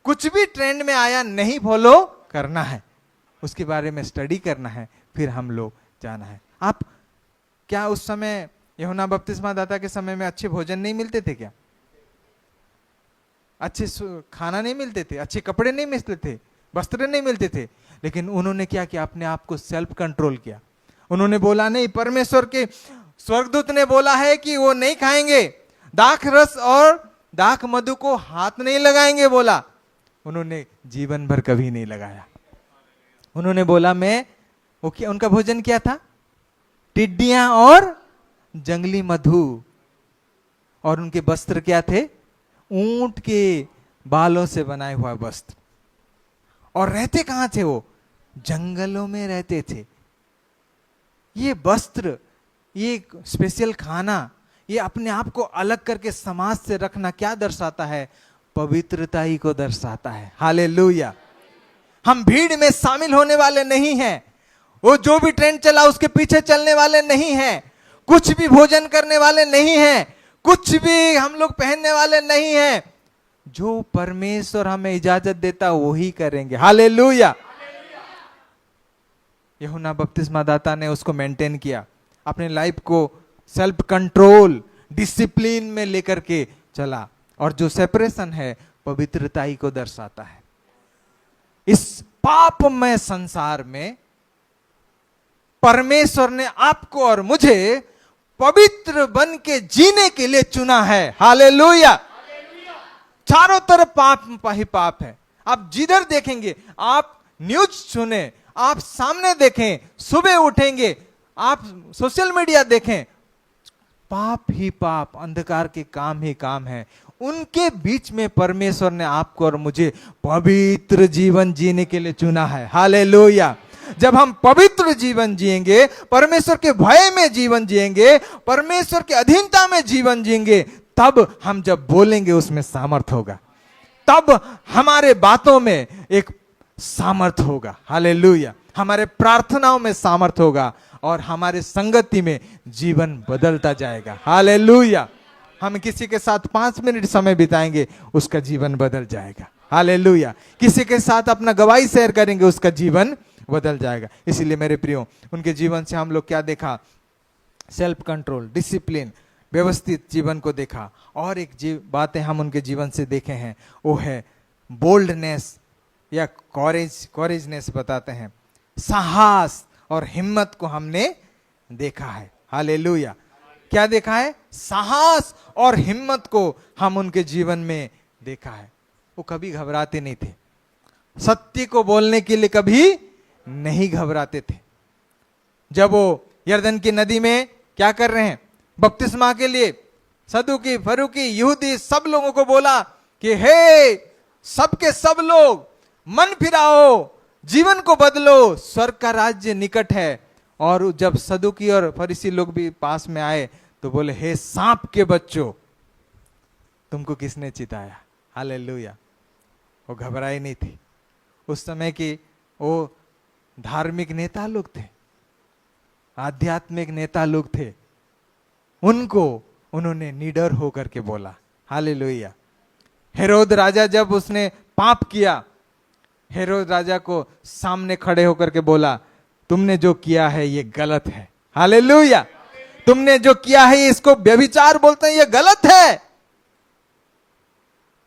कुछ भी ट्रेंड में आया नहीं फॉलो करना है, उसके बारे में स्टडी करना है, फिर हम लोग जाना है। आप क्या उस समय यूहन्ना बपतिस्मा दाता के समय में अच्छे भोजन नहीं मिलते थे क्या? अच्छे खाना नहीं मिलते थे, अच्छे कपड़े नहीं मिलते थे, वस्त्र नहीं मिलते थे, लेकिन उन्होंने क्या किया? अपने आप को सेल्फ कंट्रोल किया। उन्होंने बोला नहीं, परमेश्वर के स्वर्गदूत ने बोला है कि वो नहीं खाएंगे, दाख रस और दाख मधु को हाथ नहीं लगाएंगे बोला। उन्होंने जीवन भर कभी नहीं लगाया। उन्होंने बोला मैं, वो क्या, उनका भोजन क्या था? टिड्डियां और जंगली मधु। और उनके वस्त्र क्या थे? ऊंट के बालों से बनाए हुआ वस्त्र। और रहते कहां थे वो? जंगलों में रहते थे। ये वस्त्र, ये स्पेशल खाना, ये अपने आप को अलग करके समाज से रखना क्या दर्शाता है? पवित्रता ही को दर्शाता है। हालेलुया। हम भीड़ में शामिल होने वाले नहीं हैं, वो जो भी ट्रेंड चला उसके पीछे चलने वाले नहीं हैं, कुछ भी भोजन करने वाले नहीं हैं, कुछ भी हम लोग पहनने वाले नहीं हैं। जो परमेश्वर हमें इजाजत देता वही करेंगे। हालेलुया। यूहन्ना बपतिस्मा दाता ने उसको मेंटेन किया, अपने लाइफ को सेल्फ कंट्रोल, डिसिप्लिन में लेकर के चला। और जो सेपरेशन है पवित्रता ही को दर्शाता है। इस पापमय संसार में परमेश्वर ने आपको और मुझे पवित्र बन के जीने के लिए चुना है। हालेलुया। चारों तरफ पाप ही पाप है। आप जिधर देखेंगे, आप न्यूज सुने, आप सामने देखें, सुबह उठेंगे, आप सोशल मीडिया देखें, पाप ही पाप, अंधकार के काम ही काम है। उनके बीच में परमेश्वर ने आपको और मुझे पवित्र जीवन जीने के लिए चुना है। हालेलुया। जब हम पवित्र जीवन जिएंगे, परमेश्वर के भय में जीवन जिएंगे, परमेश्वर के अधीनता में जीवन जिएंगे, तब हम जब बोलेंगे उसमें सामर्थ होगा, तब हमारे बातों में एक सामर्थ होगा। हालेलुया। हमारे प्रार्थनाओं में सामर्थ होगा और हमारे संगति में जीवन बदलता जाएगा। हालेलुया। हम किसी के साथ 5 मिनट समय बिताएंगे, उसका जीवन बदल जाएगा। हालेलुया। किसी के साथ अपना गवाही शेयर करेंगे, उसका जीवन बदल जाएगा। इसीलिए मेरे प्रियो, उनके जीवन से हम लोग क्या देखा? सेल्फ कंट्रोल, डिसिप्लिन, व्यवस्थित जीवन को देखा। और एक बातें हम उनके जीवन से देखे हैं, वो है बोल्डनेस या कॉरेजनेस बताते हैं, साहस और हिम्मत को हमने देखा है। हालेलुया। क्या देखा है? साहस और हिम्मत को हम उनके जीवन में देखा है। वो कभी घबराते नहीं थे, सत्य को बोलने के लिए कभी नहीं घबराते थे। जब वो यरदन की नदी में क्या कर रहे हैं? बपतिस्मा के लिए सदूकी, फरूकी, यहूदी सब लोगों को बोला कि हे सबके सब लोग मन फिराओ, जीवन को बदलो, स्वर्ग का राज्य निकट है। और जब सदूकी और फरीसी लोग भी पास में आए तो बोले, हे सांप के बच्चों, तुमको किसने चिताया? हालेलुया। वो घबराए नहीं थे। उस समय की वो धार्मिक नेता लोग थे, आध्यात्मिक नेता लोग थे, उनको उन्होंने निडर होकर के बोला। हालेलुया। हेरोद राजा जब उसने पाप किया, हेरोद राजा को सामने खड़े होकर के बोला, तुमने जो किया है ये गलत है। हालेलुया। तुमने जो किया है इसको व्यभिचार बोलते हैं, ये गलत है।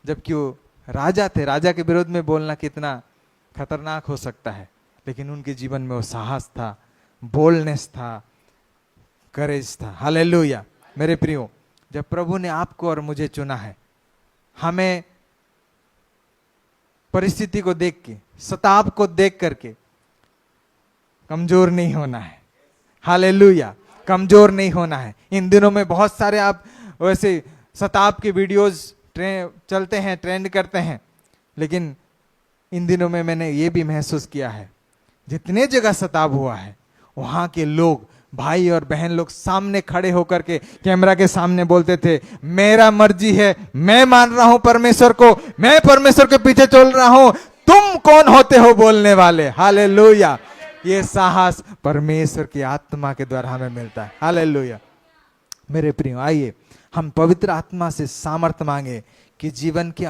जबकि वो राजा थे, राजा के विरोध में बोलना कितना खतरनाक हो सकता है, लेकिन उनके जीवन में वो साहस था, बोल्डनेस था, करेज था। हालेलुया। मेरे प्रियो, जब प्रभु ने आपको और मुझे चुना है, हमें परिस्थिति को देख के, सताव को देख करके कमजोर नहीं होना है। हालेलुया। कमजोर नहीं होना है। इन दिनों में बहुत सारे आप वैसे सताव के वीडियोस चलते हैं, ट्रेंड करते हैं, लेकिन इन दिनों में मैंने ये भी महसूस किया है, जितने जगह सताव हुआ है वहां के लोग, भाई और बहन लोग सामने खड़े होकर के कैमरा के सामने बोलते थे, मेरा मर्जी है, मैं मान रहा हूं परमेश्वर को, मैं परमेश्वर के पीछे चल रहा हूं, तुम कौन होते हो बोलने वाले। हालेलुया। ये साहस परमेश्वर की आत्मा के द्वारा हमें मिलता है। हालेलुया। मेरे प्रियो, आइए हम पवित्र आत्मा से सामर्थ्य मांगे कि जीवन के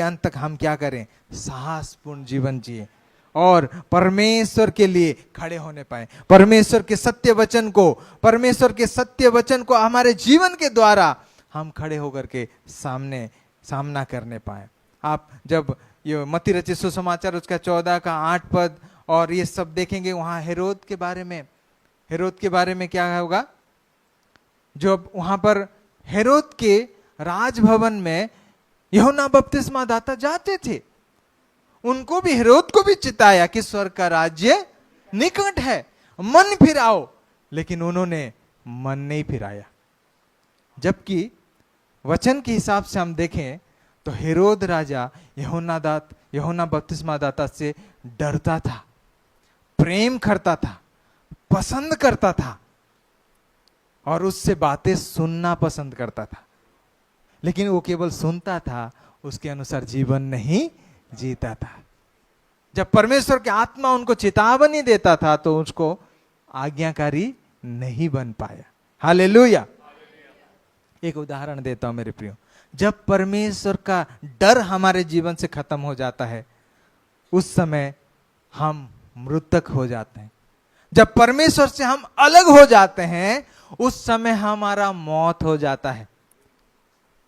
अंत तक हम क्या करें? साहसपूर्ण जीवन जिए और परमेश्वर के लिए खड़े होने पाए। परमेश्वर के सत्य वचन को हमारे जीवन के द्वारा हम खड़े होकर के सामना करने पाए। आप जब ये मत्ती रचित सुसमाचार उसका 14 का 8 पद और ये सब देखेंगे, वहां हेरोद के बारे में क्या होगा? जब वहां पर हेरोद के राजभवन में यूहन्ना बपतिस्मा दाता जाते थे, उनको भी, हेरोद को भी चिताया कि स्वर्ग का राज्य निकट है, मन फिराओ, लेकिन उन्होंने मन नहीं फिराया। जबकि वचन के हिसाब से हम देखें तो हेरोद राजा यूहन्ना बपतिस्मा दाता से डरता था, प्रेम करता था, पसंद करता था और उससे बातें सुनना पसंद करता था, लेकिन वो केवल सुनता था, उसके अनुसार जीवन नहीं जीता था। जब परमेश्वर की आत्मा उनको चेतावनी देता था तो उसको आज्ञाकारी नहीं बन पाया। हालेलुया। एक उदाहरण देता हूं मेरे प्रियो, जब परमेश्वर का डर हमारे जीवन से खत्म हो जाता है, उस समय हम मृतक हो जाते हैं। जब परमेश्वर से हम अलग हो जाते हैं, उस समय हमारा मौत हो जाता है।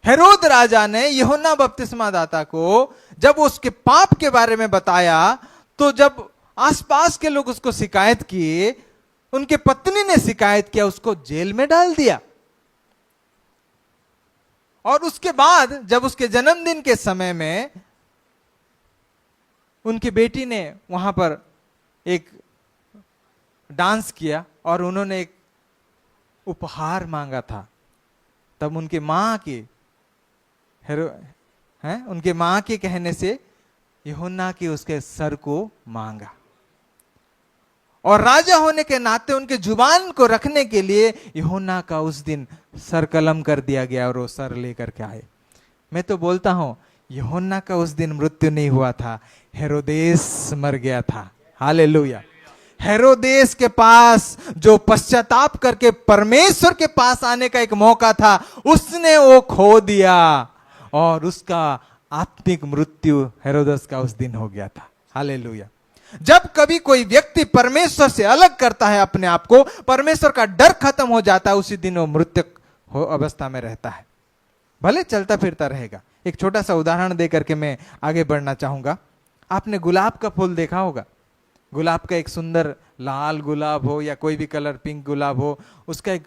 हेरोद राजा ने यूहन्ना बपतिस्मा दाता को जब उसके पाप के बारे में बताया, तो जब आसपास के लोग उसको शिकायत किए, उनके पत्नी ने शिकायत किया, उसको जेल में डाल दिया। और उसके बाद जब उसके जन्मदिन के समय में उनकी बेटी ने वहां पर एक डांस किया और उन्होंने एक उपहार मांगा था, तब उनके मां के कहने से यूहन्ना के उसके सर को मांगा। और राजा होने के नाते उनके जुबान को रखने के लिए यूहन्ना का उस दिन सर कलम कर दिया गया और वो सर लेकर के आए। मैं तो बोलता हूं यूहन्ना का उस दिन मृत्यु नहीं हुआ था, हेरोदेस मर गया था। हालेलुया। हेरोदेस के पास जो पश्चाताप करके परमेश्वर के पास आने का एक मौका था, उसने वो खो दिया और उसका आत्मिक मृत्यु हेरोदेस का उस दिन हो गया था। हालेलुया। जब कभी कोई व्यक्ति परमेश्वर से अलग करता है अपने आप को, परमेश्वर का डर खत्म हो जाता है, उसी दिन वो मृतक हो अवस्था में रहता है, भले चलता फिरता रहेगा। एक छोटा सा उदाहरण देकर के मैं आगे बढ़ना चाहूंगा। आपने गुलाब का फूल देखा होगा। गुलाब का एक सुंदर लाल गुलाब हो या कोई भी कलर, पिंक गुलाब हो, उसका एक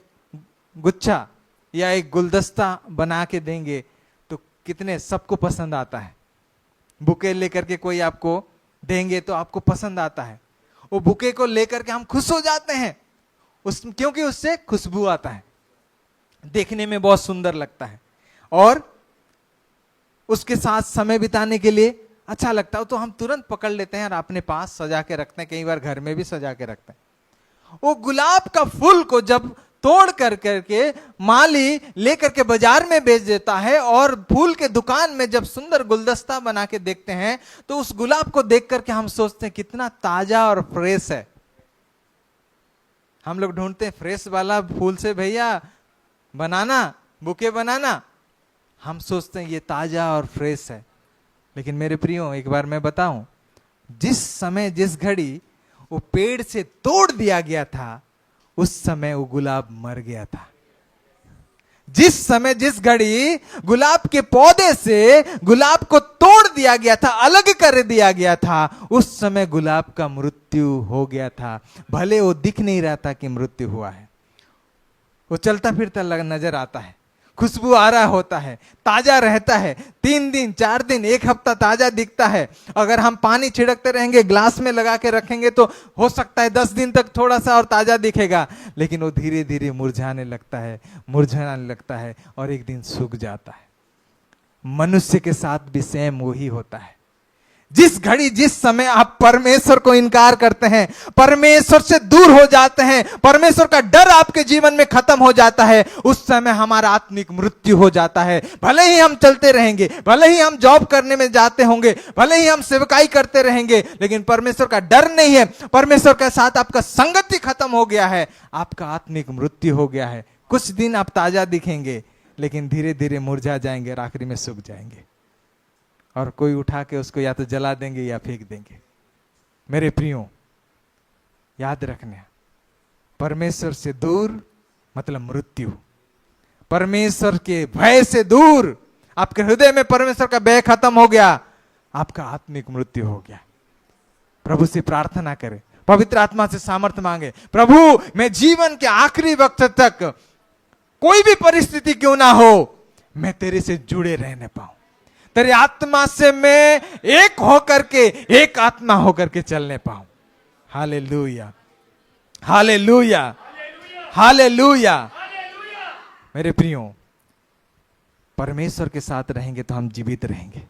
गुच्छा या एक गुलदस्ता बना के देंगे तो कितने सबको पसंद आता है। बुके लेकर के कोई आपको देंगे तो आपको पसंद आता है। वो बुके को लेकर के हम खुश हो जाते हैं क्योंकि उससे खुशबू आता है, देखने में बहुत सुंदर लगता है और उसके साथ समय बिताने के लिए अच्छा लगता है, तो हम तुरंत पकड़ लेते हैं और अपने पास सजा के रखते हैं, कई बार घर में भी सजा के रखते हैं। वो गुलाब का फूल को जब तोड़ कर करके माली लेकर के बाजार में बेच देता है और फूल के दुकान में जब सुंदर गुलदस्ता बना के देखते हैं तो उस गुलाब को देख करके हम सोचते हैं कितना ताजा और फ्रेश है। हम लोग ढूंढते हैं फ्रेश वाला फूल से भैया बनाना, बुके बनाना। हम सोचते हैं ये ताजा और फ्रेश है, लेकिन मेरे प्रियो एक बार मैं बताऊं, जिस समय जिस घड़ी वो पेड़ से तोड़ दिया गया था उस समय वो गुलाब मर गया था। जिस समय जिस घड़ी गुलाब के पौधे से गुलाब को तोड़ दिया गया था, अलग कर दिया गया था, उस समय गुलाब का मृत्यु हो गया था। भले वो दिख नहीं रहा था कि मृत्यु हुआ है, वो चलता फिरता नजर आता है, खुशबू आ रहा होता है, ताजा रहता है, 3 दिन 4 दिन 1 हफ्ता ताजा दिखता है। अगर हम पानी छिड़कते रहेंगे, ग्लास में लगा के रखेंगे तो हो सकता है 10 दिन तक थोड़ा सा और ताजा दिखेगा, लेकिन वो धीरे धीरे मुरझाने लगता है और एक दिन सूख जाता है। मनुष्य के साथ भी सेम वही होता है। जिस घड़ी जिस समय आप परमेश्वर को इनकार करते हैं, परमेश्वर से दूर हो जाते हैं, परमेश्वर का डर आपके जीवन में खत्म हो जाता है, उस समय हमारा आत्मिक मृत्यु हो जाता है। भले ही हम चलते रहेंगे, भले ही हम जॉब करने में जाते होंगे, भले ही हम सेवकाई करते रहेंगे, लेकिन परमेश्वर का डर नहीं है, परमेश्वर के साथ आपका संगति खत्म हो गया है, आपका आत्मिक मृत्यु हो गया है। कुछ दिन आप ताजा दिखेंगे, लेकिन धीरे धीरे मुरझा जाएंगे और आखिरी में सूख जाएंगे और कोई उठा के उसको या तो जला देंगे या फेंक देंगे। मेरे प्रियो, याद रखना, परमेश्वर से दूर मतलब मृत्यु। परमेश्वर के भय से दूर, आपके हृदय में परमेश्वर का भय खत्म हो गया, आपका आत्मिक मृत्यु हो गया। प्रभु से प्रार्थना करें, पवित्र आत्मा से सामर्थ्य मांगे, प्रभु मैं जीवन के आखिरी वक्त तक कोई भी परिस्थिति क्यों ना हो, मैं तेरे से जुड़े रहने पाऊं, तेरी आत्मा से मैं एक होकर के, एक आत्मा होकर के चलने पाऊं। Hallelujah, hallelujah, hallelujah. मेरे प्रियो, परमेश्वर के साथ रहेंगे तो हम जीवित रहेंगे।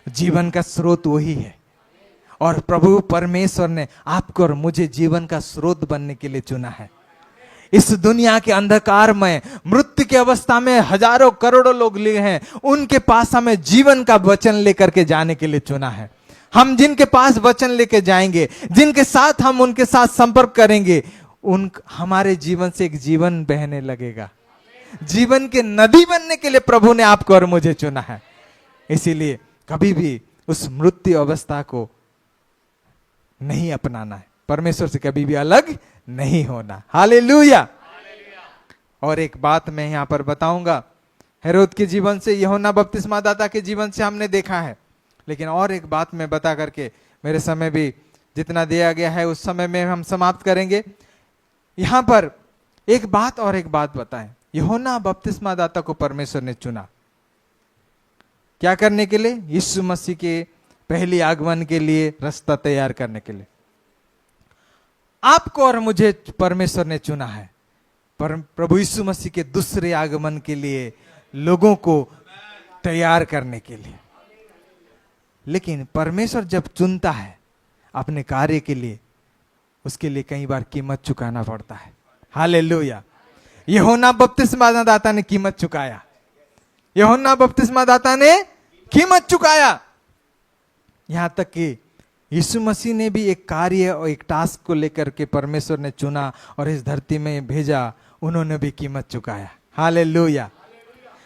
जीवन का स्रोत वही है और प्रभु परमेश्वर ने आपको और मुझे जीवन का स्रोत बनने के लिए चुना है। इस दुनिया के अंधकार में, मृत्यु की अवस्था में हजारों करोड़ों लोग लिए हैं, उनके पास हमें जीवन का वचन लेकर के जाने के लिए चुना है। हम जिनके पास वचन लेके जाएंगे, जिनके साथ हम उनके साथ संपर्क करेंगे, हमारे जीवन से एक जीवन बहने लगेगा। जीवन के नदी बनने के लिए प्रभु ने आपको और मुझे चुना है। इसीलिए कभी भी उस मृत्यु अवस्था को नहीं अपनाना है, परमेश्वर से कभी भी अलग नहीं होना। हालेलुया। और एक बात मैं यहां पर बताऊंगा, हेरोद के जीवन से, यूहन्ना बपतिस्मादाता के जीवन से हमने देखा है, लेकिन और एक बात मैं बता करके, मेरे समय भी जितना दिया गया है उस समय में हम समाप्त करेंगे। यहां पर एक बात बताएं, यूहन्ना बपतिस्मादाता को परमेश्वर ने चुना क्या करने के लिए? यीशु मसीह के पहली आगमन के लिए रास्ता तैयार करने के लिए। आपको और मुझे परमेश्वर ने चुना है प्रभु यीशु मसीह के दूसरे आगमन के लिए, लोगों को तैयार करने के लिए। लेकिन परमेश्वर जब चुनता है अपने कार्य के लिए, उसके लिए कई बार कीमत चुकाना पड़ता है। हालेलुया। यूहन्ना बपतिस्मा दाता ने कीमत चुकाया, यूहन्ना बपतिस्मा दाता ने कीमत चुकाया। यहां तक कि यीशु मसीह ने भी एक कार्य और एक टास्क को लेकर के परमेश्वर ने चुना और इस धरती में भेजा, उन्होंने भी कीमत चुकाया। हालेलुया।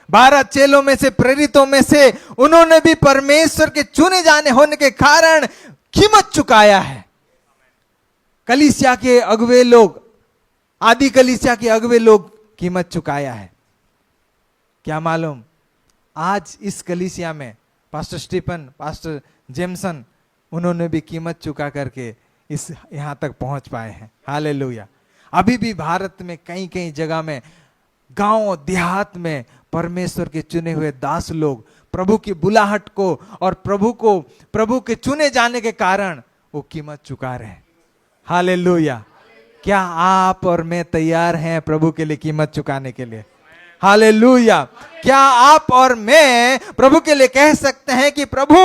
12 चेलों में से, प्रेरितों में से उन्होंने भी परमेश्वर के चुने जाने होने के कारण कीमत चुकाया है। कलीसिया के अगुवे लोग, आदि कलीसिया के अगुवे लोग कीमत चुकाया है। क्या मालूम आज इस कलीसिया में पास्टर स्टीफन, पास्टर जेमसन, उन्होंने भी कीमत चुका करके इस यहां तक पहुंच पाए हैं। हालेलुया। अभी भी भारत में कई कई जगह में, गांव देहात में परमेश्वर के चुने हुए दास लोग प्रभु की बुलाहट को और प्रभु के चुने जाने के कारण वो कीमत चुका रहे हैं। हालेलुया। क्या आप और मैं तैयार हैं प्रभु के लिए कीमत चुकाने के लिए? हालेलुया। क्या आप और मैं प्रभु के लिए कह सकते हैं कि प्रभु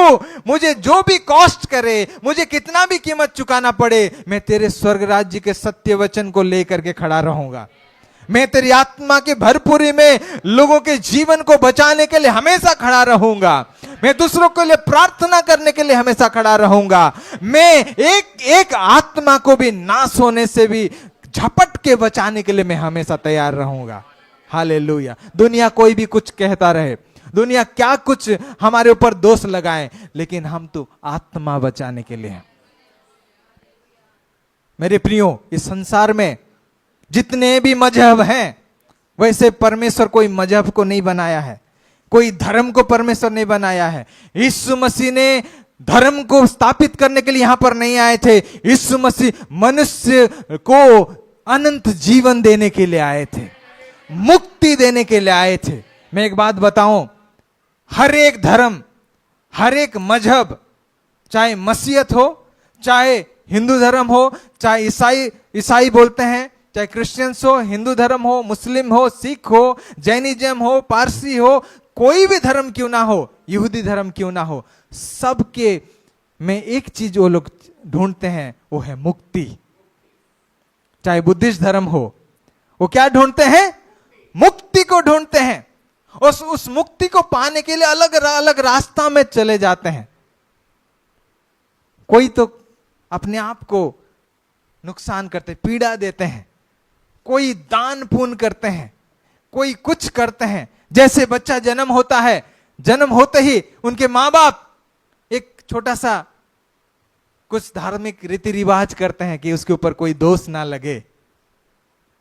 मुझे जो भी कॉस्ट करे, मुझे कितना भी कीमत चुकाना पड़े, मैं तेरे स्वर्ग राज्य के सत्य वचन को लेकर के खड़ा रहूंगा, मैं तेरी आत्मा की भरपूरी में लोगों के जीवन को बचाने के लिए हमेशा खड़ा रहूंगा, मैं दूसरों के लिए प्रार्थना करने के लिए हमेशा खड़ा रहूंगा, मैं एक एक आत्मा को भी नाश होने से भी झपट के बचाने के लिए मैं हमेशा तैयार रहूंगा। हालेलुया। दुनिया कोई भी कुछ कहता रहे, दुनिया क्या कुछ हमारे ऊपर दोष लगाए, लेकिन हम तो आत्मा बचाने के लिए हैं। मेरे प्रियो, इस संसार में जितने भी मजहब हैं, वैसे परमेश्वर कोई मजहब को नहीं बनाया है, कोई धर्म को परमेश्वर नहीं बनाया है। यीशु मसीह ने धर्म को स्थापित करने के लिए यहां पर नहीं आए थे। यीशु मसीह मनुष्य को अनंत जीवन देने के लिए आए थे, मुक्ति देने के लिए आए थे। मैं एक बात बताऊं, हर एक धर्म, हर एक मजहब, चाहे मसीहत हो, चाहे हिंदू धर्म हो, चाहे ईसाई बोलते हैं, चाहे क्रिश्चियंस हो, हिंदू धर्म हो, मुस्लिम हो, सिख हो, जैनिज्म हो, पारसी हो, कोई भी धर्म क्यों ना हो, यहूदी धर्म क्यों ना हो, सबके में एक चीज वो लोग ढूंढते हैं, वो है मुक्ति। चाहे बुद्धिस्ट धर्म हो, वो क्या ढूंढते हैं? मुक्ति को ढूंढते हैं। उस मुक्ति को पाने के लिए अलग अलग रास्ता में चले जाते हैं। कोई तो अपने आप को नुकसान करते, पीड़ा देते हैं, कोई दान पुण्य करते हैं, कोई कुछ करते हैं। जैसे बच्चा जन्म होता है, जन्म होते ही उनके माँ बाप एक छोटा सा कुछ धार्मिक रीति रिवाज करते हैं कि उसके ऊपर कोई दोष ना लगे।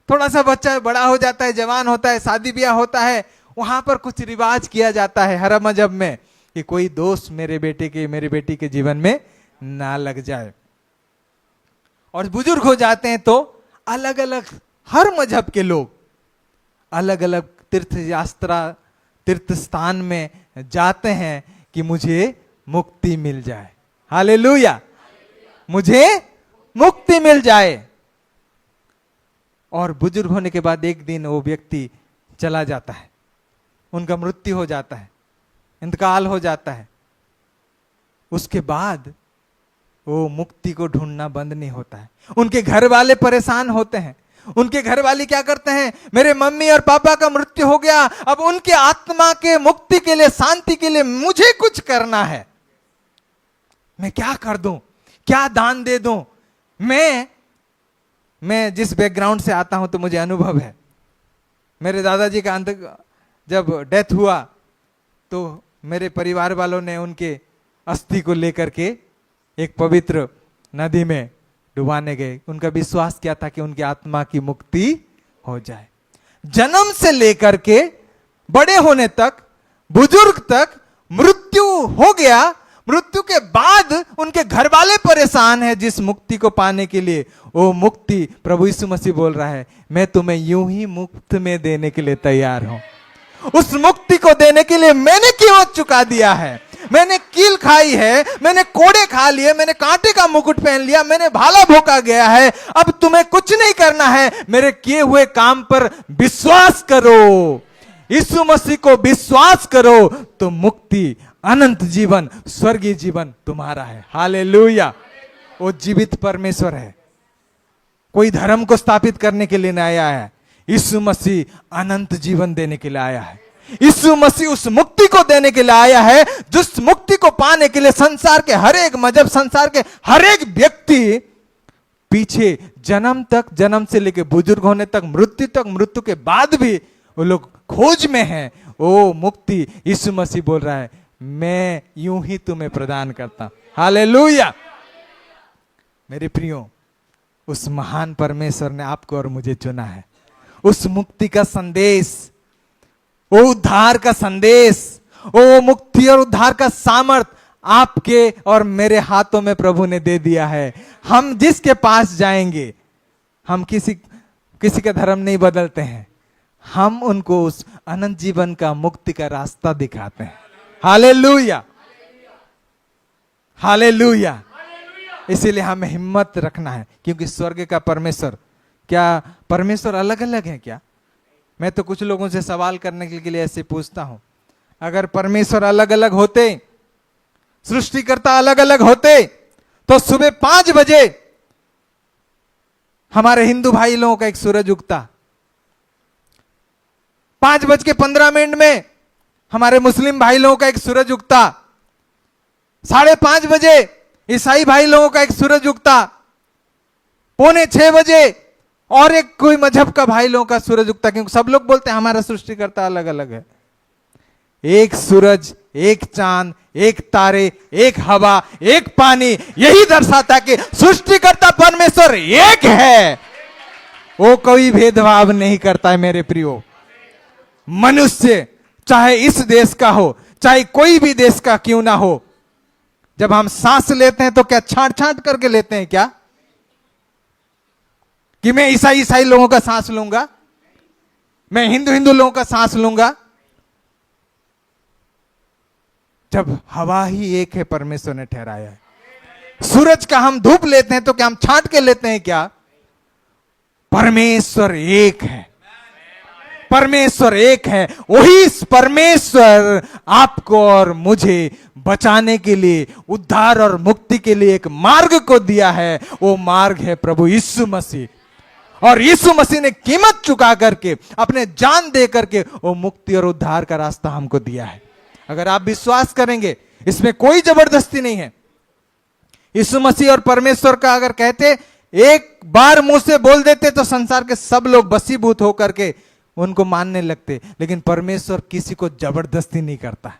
थोड़ा सा बच्चा बड़ा हो जाता है, जवान होता है, शादी ब्याह होता है, वहां पर कुछ रिवाज किया जाता है हर मजहब में कि कोई दोष मेरे बेटे के, मेरी बेटी के जीवन में ना लग जाए। और बुजुर्ग हो जाते हैं तो अलग अलग हर मजहब के लोग अलग अलग तीर्थ स्थान में जाते हैं कि मुझे मुक्ति मिल जाए। हालेलुया। मुझे मुक्ति मिल जाए। और बुजुर्ग होने के बाद एक दिन वो व्यक्ति चला जाता है, उनका मृत्यु हो जाता है, इंतकाल हो जाता है। उसके बाद वो मुक्ति को ढूंढना बंद नहीं होता है। उनके घर वाले परेशान होते हैं। उनके घर वाले क्या करते हैं? मेरे मम्मी और पापा का मृत्यु हो गया, अब उनके आत्मा के मुक्ति के लिए, शांति के लिए मुझे कुछ करना है। मैं क्या कर दूं? क्या दान दे दूं? मैं जिस बैकग्राउंड से आता हूं तो मुझे अनुभव है। मेरे दादाजी का जब डेथ हुआ तो मेरे परिवार वालों ने उनके अस्थि को लेकर के एक पवित्र नदी में डुबाने गए। उनका विश्वास क्या था कि उनकी आत्मा की मुक्ति हो जाए। जन्म से लेकर के बड़े होने तक, बुजुर्ग तक मृत्यु हो गया। मृत्यु के बाद उनके घर वाले परेशान हैं जिस मुक्ति को पाने के लिए। वो मुक्ति प्रभु यीशु मसीह बोल रहा है, मैं तुम्हें यूं ही मुफ्त में देने के लिए तैयार हूं। उस मुक्ति को देने के लिए मैंने कीमत चुका दिया है। मैंने कील खाई है, मैंने कोड़े खा लिए, मैंने कांटे का मुकुट पहन लिया, मैंने भाला भोंका गया है। अब तुम्हें कुछ नहीं करना है, मेरे किए हुए काम पर विश्वास करो। यीशु मसीह को विश्वास करो तो मुक्ति, अनंत जीवन, स्वर्गीय जीवन तुम्हारा है। हालेलुया। वो जीवित परमेश्वर है। कोई धर्म को स्थापित करने के लिए नहीं आया है। यीशु मसीह अनंत जीवन देने के लिए आया है। यीशु मसीह उस मुक्ति को देने के लिए आया है, जिस मुक्ति को पाने के लिए संसार के हर एक मजहब, संसार के हर एक व्यक्ति पीछे जन्म तक, जन्म से लेकर बुजुर्ग होने तक, मृत्यु तक, मृत्यु के बाद भी वो लोग खोज में हैं। ओ मुक्ति यीशु मसीह बोल रहा है, मैं यूं ही तुम्हें प्रदान करता। हालेलुया। मेरे प्रियो, उस महान परमेश्वर ने आपको और मुझे चुना है। उस मुक्ति का संदेश, वो उद्धार का संदेश, वो मुक्ति और उद्धार का सामर्थ आपके और मेरे हाथों में प्रभु ने दे दिया है। हम जिसके पास जाएंगे, हम किसी का धर्म नहीं बदलते हैं, हम उनको उस अनंत जीवन का, मुक्ति का रास्ता दिखाते हैं। Hallelujah, hallelujah. इसीलिए हमें हिम्मत रखना है, क्योंकि स्वर्ग का परमेश्वर, क्या परमेश्वर अलग अलग है क्या? मैं तो कुछ लोगों से सवाल करने के लिए ऐसे पूछता हूं, अगर परमेश्वर अलग अलग होते, सृष्टिकर्ता अलग अलग होते, तो सुबह 5 बजे हमारे हिंदू भाई लोगों का एक सूरज उगता, 5:15 में हमारे मुस्लिम भाई लोगों का एक सूरज उगता, 5:30 बजे ईसाई भाई लोगों का एक सूरज उगता, 5:45 बजे और एक कोई मजहब का भाई लोगों का सूरज उगता, क्योंकि सब लोग बोलते हैं हमारा सृष्टिकर्ता अलग अलग है। एक सूरज, एक चांद, एक तारे, एक हवा, एक पानी, यही दर्शाता है कि सृष्टिकर्ता परमेश्वर एक है। वो कोई भेदभाव नहीं करता है। मेरे प्रियो, मनुष्य चाहे इस देश का हो, चाहे कोई भी देश का क्यों ना हो, जब हम सांस लेते हैं तो क्या छांट छांट करके लेते हैं क्या? कि मैं ईसाई लोगों का सांस लूंगा, मैं हिंदू लोगों का सांस लूंगा? जब हवा ही एक है, परमेश्वर ने ठहराया है। सूरज का हम धूप लेते हैं तो क्या हम छांट के लेते हैं क्या? परमेश्वर एक है, परमेश्वर एक है। वही परमेश्वर आपको और मुझे बचाने के लिए, उद्धार और मुक्ति के लिए एक मार्ग को दिया है। वो मार्ग है प्रभु यीशु मसीह। और यीशु मसीह ने कीमत चुका करके, अपने जान दे करके वो मुक्ति और उद्धार का रास्ता हमको दिया है। अगर आप विश्वास करेंगे, इसमें कोई जबरदस्ती नहीं है। यीशु मसीह और परमेश्वर का अगर कहते, एक बार मुंह से बोल देते तो संसार के सब लोग बसीभूत होकर के उनको मानने लगते। लेकिन परमेश्वर किसी को जबरदस्ती नहीं करता।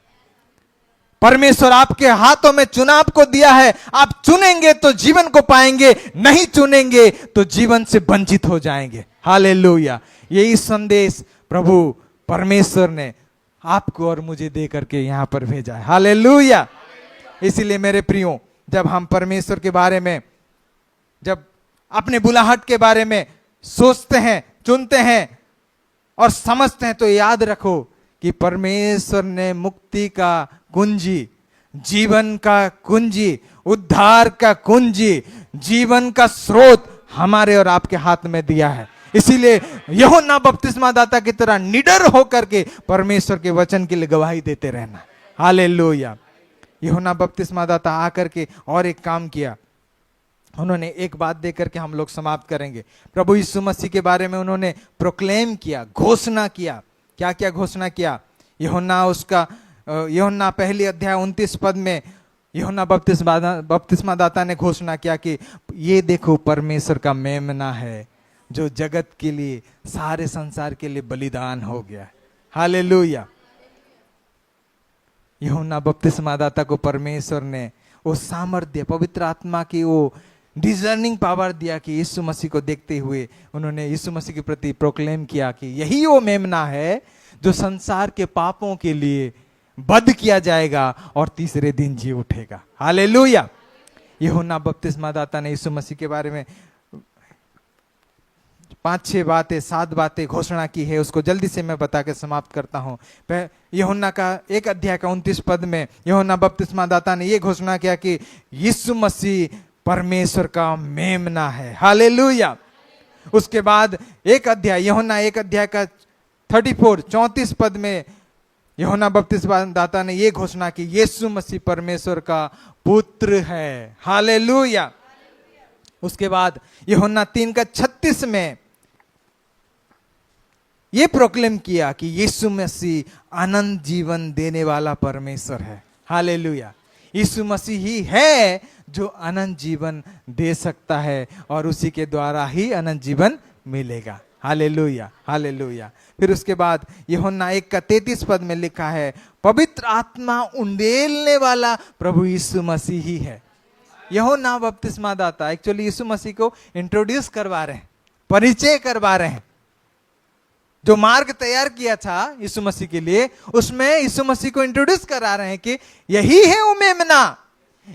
परमेश्वर आपके हाथों में चुनाव को दिया है। आप चुनेंगे तो जीवन को पाएंगे, नहीं चुनेंगे तो जीवन से वंचित हो जाएंगे। हालेलुया। यही संदेश प्रभु परमेश्वर ने आपको और मुझे दे करके यहां पर भेजा है। हालेलुया। इसीलिए मेरे प्रियो, जब हम परमेश्वर के बारे में, जब अपने बुलाहट के बारे में सोचते हैं, चुनते हैं और समझते हैं, तो याद रखो कि परमेश्वर ने मुक्ति का कुंजी, जीवन का कुंजी, उद्धार का कुंजी, जीवन का स्रोत हमारे और आपके हाथ में दिया है। इसीलिए यूहन्ना बपतिस्मा दाता की तरह निडर होकर के परमेश्वर के वचन के लिए गवाही देते रहना। हालेलुया। यूहन्ना बपतिस्मा दाता आकर के और एक काम किया। उन्होंने एक बात देकर के हम लोग समाप्त करेंगे। प्रभु यीशु मसीह के बारे में उन्होंने प्रोक्लेम किया, घोषणा किया। क्या क्या घोषणा किया? यूहन्ना पहली अध्याय 29 पद में यूहन्ना बपतिस्मा दाता ने घोषणा किया कि ये देखो परमेश्वर का मेमना है, जो जगत के लिए, सारे संसार के लिए बलिदान हो गया। हालेलुया। यूहन्ना बपतिस्मा दाता को परमेश्वर ने वो सामर्थ्य, पवित्र आत्मा की वो डिजर्निंग पावर दिया कि यीशु मसीह को देखते हुए उन्होंने यीशु मसीह के प्रति प्रोक्लेम किया कि यही वो मेमना है जो संसार के पापों के लिए वध किया जाएगा और तीसरे दिन जी उठेगा। हालेलुया। यूहन्ना बपतिस्मा दाता ने यीशु मसीह के बारे में 5-6 बातें, 7 बातें घोषणा की है। उसको जल्दी से मैं बता के समाप्त करता हूं। यूहन्ना का 1 अध्याय का 29 पद में यूहन्ना बपतिस्मा दाता ने यह घोषणा किया कि यीशु मसीह परमेश्वर का मेमना है। हालेलुया। उसके बाद यूहन्ना 1 अध्याय का 34 पद में यूहन्ना बपतिस्मा दाता ने यह घोषणा की, यीशु मसीह परमेश्वर का पुत्र है। हालेलुया। उसके बाद यूहन्ना 3:36 में ये प्रोक्लेम किया कि यीशु मसीह अनंत जीवन देने वाला परमेश्वर है। हालेलुया। यीशु मसीह ही है जो अनंत जीवन दे सकता है और उसी के द्वारा ही अनंत जीवन मिलेगा। Hallelujah, hallelujah. फिर उसके बाद यूहन्ना 1:33 में लिखा है, पवित्र आत्मा उंडेलने वाला प्रभु यीशु मसीह ही है। यूहन्ना बपतिस्मा दाता एक्चुअली यीशु मसीह को इंट्रोड्यूस करवा रहे हैं, परिचय करवा रहे हैं। जो मार्ग तैयार किया था यीशु मसीह के लिए, उसमें यीशु मसीह को इंट्रोड्यूस करा रहे हैं कि यही है वो मेमना,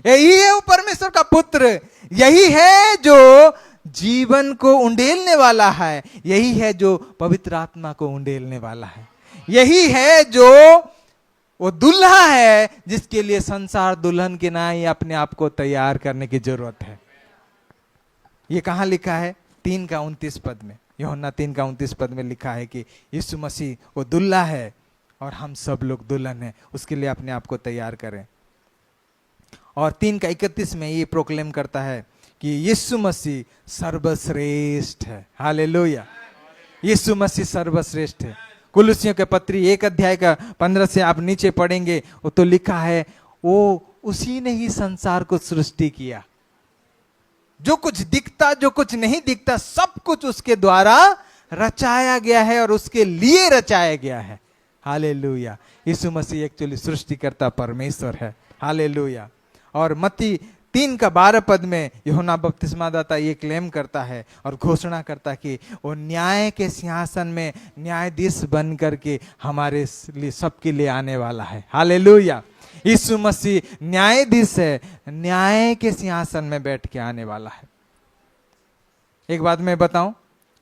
यही है वो परमेश्वर का पुत्र, यही है जो जीवन को उंडेलने वाला है, यही है जो पवित्र आत्मा को उंडेलने वाला है, यही है जो वो दुल्हा है जिसके लिए संसार दुल्हन के ना ही अपने आप को तैयार करने की जरूरत है। ये कहां लिखा है? 3:29 में, यूहन्ना 3:29 में लिखा है कि यीशु मसीह वो दुल्हा है और हम सब लोग दुल्हन हैं, उसके लिए अपने आप को तैयार करें। और 3:31 में ये प्रोक्लेम करता है कि यीशु मसीह सर्वश्रेष्ठ है। हालेलुया, यीशु मसीह सर्वश्रेष्ठ है। कुलुसियों के पत्री 1:15 से आप नीचे पढ़ेंगे, वो तो लिखा है वो उसी ने ही संसार को सृष्टि किया। जो कुछ दिखता, जो कुछ नहीं दिखता, सब कुछ उसके द्वारा रचाया गया है और उसके लिए रचाया गया है। हालेलुया। यीशु मसीह एक्चुअली सृष्टिकर्ता परमेश्वर है। हालेलुया। और मत्ती 3:12 में यूहन्ना बपतिस्मादाता ये क्लेम करता है और घोषणा करता है कि वो न्याय के सिंहासन में न्यायाधीश बन करके हमारे लिए, सबके लिए आने वाला है। हालेलुया। यीशु मसीह न्यायाधीश है, न्याय के सिंहासन में बैठ के आने वाला है। एक बात मैं बताऊं,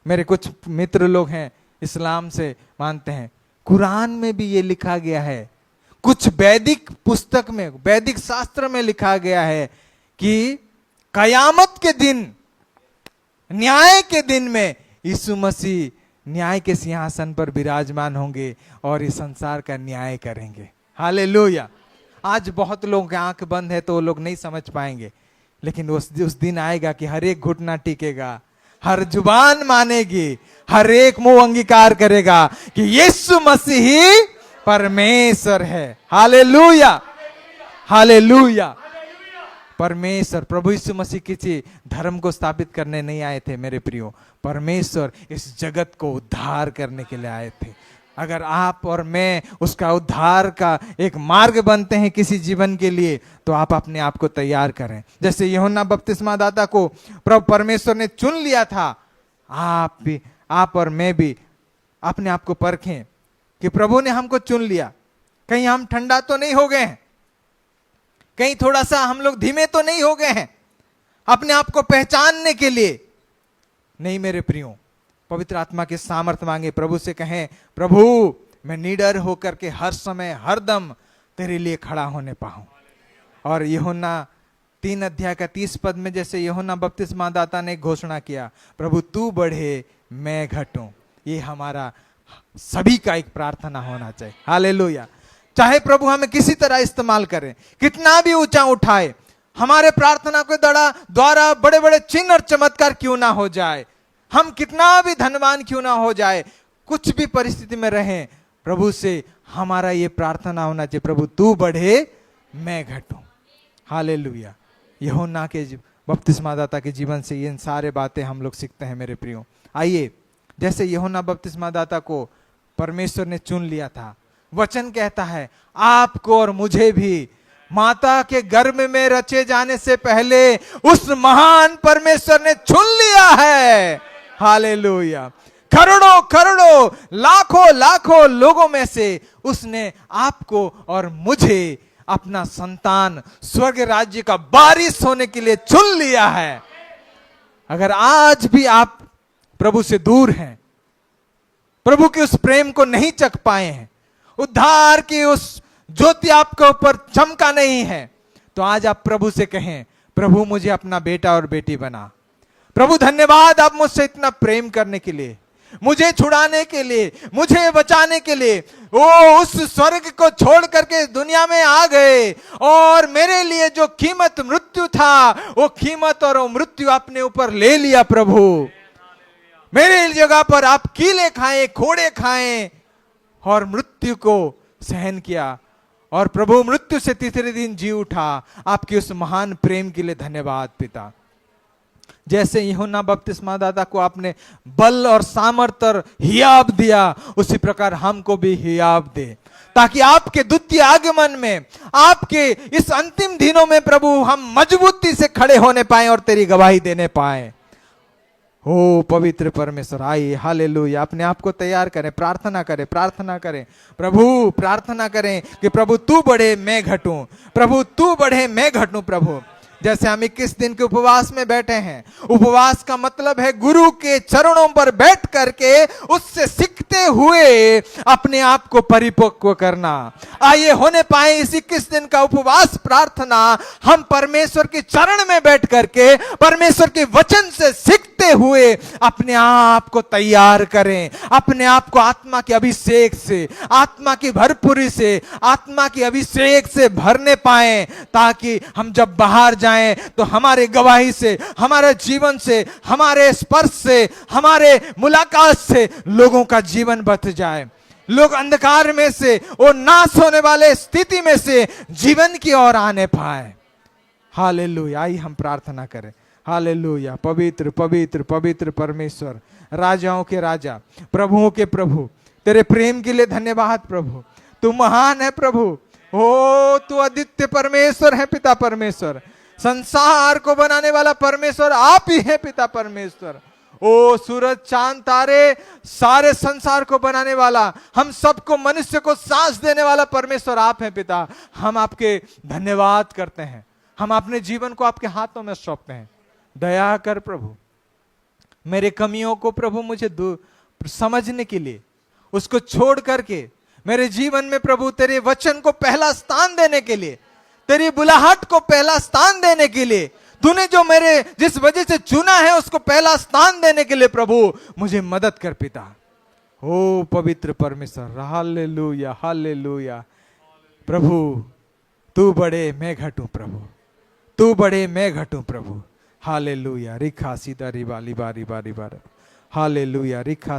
मेरे कुछ मित्र लोग हैं इस्लाम से मानते हैं, कुरान में भी ये लिखा गया है, कुछ वैदिक पुस्तक में, वैदिक शास्त्र में लिखा गया है कि कयामत के दिन, न्याय के दिन में यीशु मसीह न्याय के सिंहासन पर विराजमान होंगे और इस संसार का न्याय करेंगे। हालेलुया। आज बहुत लोगों की आंख बंद है तो वो लोग नहीं समझ पाएंगे, लेकिन उस दिन आएगा कि हर एक घुटना टिकेगा, हर जुबान मानेगी, हर एक मुंह अंगीकार करेगा कि यीशु मसीह ही परमेश्वर है। Hallelujah, hallelujah. परमेश्वर, प्रभु यीशु मसीह किसी धर्म को स्थापित करने नहीं आए थे मेरे प्रियो, परमेश्वर इस जगत को उद्धार करने के लिए आए थे। अगर आप और मैं उसका उद्धार का एक मार्ग बनते हैं किसी जीवन के लिए, तो आप अपने आप को तैयार करें। जैसे यूहन्ना बपतिस्मादाता को प्रभु परमेश्वर ने चुन लिया था, आप और मैं भी अपने आप को परखें कि प्रभु ने हमको चुन लिया। कहीं हम ठंडा तो नहीं हो गए हैं, कहीं थोड़ा सा हम लोग धीमे तो नहीं हो गए हैं अपने आप को पहचानने के लिए। नहीं मेरे प्रियो, पवित्र आत्मा के सामर्थ मांगे, प्रभु से कहें, प्रभु मैं निडर होकर के हर समय हर दम तेरे लिए खड़ा होने पाऊं। और यूहन्ना 3:30 में जैसे यूहन्ना बपतिस्मादाता ने घोषणा किया, प्रभु तू बढ़े मैं घटूं, ये हमारा सभी का एक प्रार्थना होना चाहिए। हालेलुया। चाहे प्रभु हमें किसी तरह इस्तेमाल करें, कितना भी ऊंचा उठाए, हमारे प्रार्थना के द्वारा बड़े बड़े चिन्ह और चमत्कार क्यों ना हो जाए, हम कितना भी धनवान क्यों ना हो जाए, कुछ भी परिस्थिति में रहें, प्रभु से हमारा ये प्रार्थना होना चाहिए, प्रभु तू बढ़े मैं घटूं। हालेलुया। यूहन्ना के बपतिस्मादाता के जीवन से ये सारे बातें हम लोग सीखते हैं मेरे प्रियो। आइए, जैसे यूहन्ना बपतिस्मादाता को परमेश्वर ने चुन लिया था, वचन कहता है आपको और मुझे भी माता के गर्भ में रचे जाने से पहले उस महान परमेश्वर ने चुन लिया है। हालेलुया। करोड़ों करोड़ों लाखों लाखों लोगों में से उसने आपको और मुझे अपना संतान स्वर्ग राज्य का वारिस होने के लिए चुन लिया है। अगर आज भी आप प्रभु से दूर हैं, प्रभु के उस प्रेम को नहीं चख पाए हैं, उद्धार की उस ज्योति आपके ऊपर चमका नहीं है, तो आज आप प्रभु से कहें, प्रभु मुझे अपना बेटा और बेटी बना। प्रभु धन्यवाद आप मुझसे इतना प्रेम करने के लिए। मुझे छुड़ाने के लिए, मुझे बचाने के लिए वो उस स्वर्ग को छोड़ करके दुनिया में आ गए और मेरे लिए जो कीमत मृत्यु था, वो कीमत और वो मृत्यु अपने ऊपर ले लिया। प्रभु मेरे जगह पर आप कीले खाए, खोड़े खाए और मृत्यु को सहन किया और प्रभु मृत्यु से तीसरे दिन जी उठा। आपके उस महान प्रेम के लिए धन्यवाद पिता। जैसे यूहन्ना बपतिस्मा दाता को आपने बल और सामर्थ और हियाब दिया, उसी प्रकार हमको भी हियाब दे, ताकि आपके द्वितीय आगमन में, आपके इस अंतिम दिनों में प्रभु हम मजबूती से खड़े होने पाए और तेरी गवाही देने पाए। ओ पवित्र परमेश्वर, आइए हालेलुया, अपने आप को तैयार करें, प्रार्थना करें, प्रार्थना करें प्रभु, प्रार्थना करें कि प्रभु तू बढ़े मैं घटूं, प्रभु तू बढ़े मैं घटूं। प्रभु जैसे हम 21 दिन के उपवास में बैठे हैं, उपवास का मतलब है गुरु के चरणों पर बैठ करके उससे सीखते हुए अपने आप को परिपक्व करना। आइए होने पाए इस 21 दिन का उपवास प्रार्थना हम परमेश्वर के चरण में बैठ करके परमेश्वर के वचन से सीखते हुए अपने आप को तैयार करें, अपने आप को आत्मा के अभिषेक से, आत्मा की भरपूरी से, आत्मा की अभिषेक से भरने पाए, ताकि हम जब बाहर जाएं तो हमारे गवाही से, हमारे जीवन से, हमारे स्पर्श से, हमारे मुलाकात से लोगों का जीवन बच जाए, लोग अंधकार में से, वो नाश होने वाले स्थिति में से जीवन की ओर आने पाए। हालेलुया, आइए हम प्रार्थना करें। हालेलुया, पवित्र पवित्र पवित्र परमेश्वर, राजाओं के राजा, प्रभुओं के प्रभु, तेरे प्रेम के लिए धन्यवाद प्रभु। तू महान है प्रभु, ओ तू अद्वितीय परमेश्वर है पिता परमेश्वर, संसार को बनाने वाला परमेश्वर आप ही है पिता परमेश्वर। ओ सूरज चांद तारे, सारे संसार को बनाने वाला, हम सबको, मनुष्य को सांस देने वाला परमेश्वर आप हैं पिता। हम आपके धन्यवाद करते हैं, हम अपने जीवन को आपके हाथों में सौंपते हैं। दया कर प्रभु, मेरे कमियों को प्रभु मुझे समझने के लिए, उसको छोड़ करके मेरे जीवन में प्रभु तेरे वचन को पहला स्थान देने के लिए, तेरी बुलाहट को पहला स्थान देने के लिए, तूने जो मेरे जिस वजह से चुना है उसको पहला स्थान देने के लिए प्रभु मुझे मदद कर पिता। ओ पवित्र परमेश्वर, हालेलुया हालेलुया। प्रभु तू बड़े मैं घटूं प्रभु, तू बड़े मैं घटूं प्रभु। हालेलुया, रिखा सीधा रिबा लिबा रिबा रिबा, हालेलुया, रिखा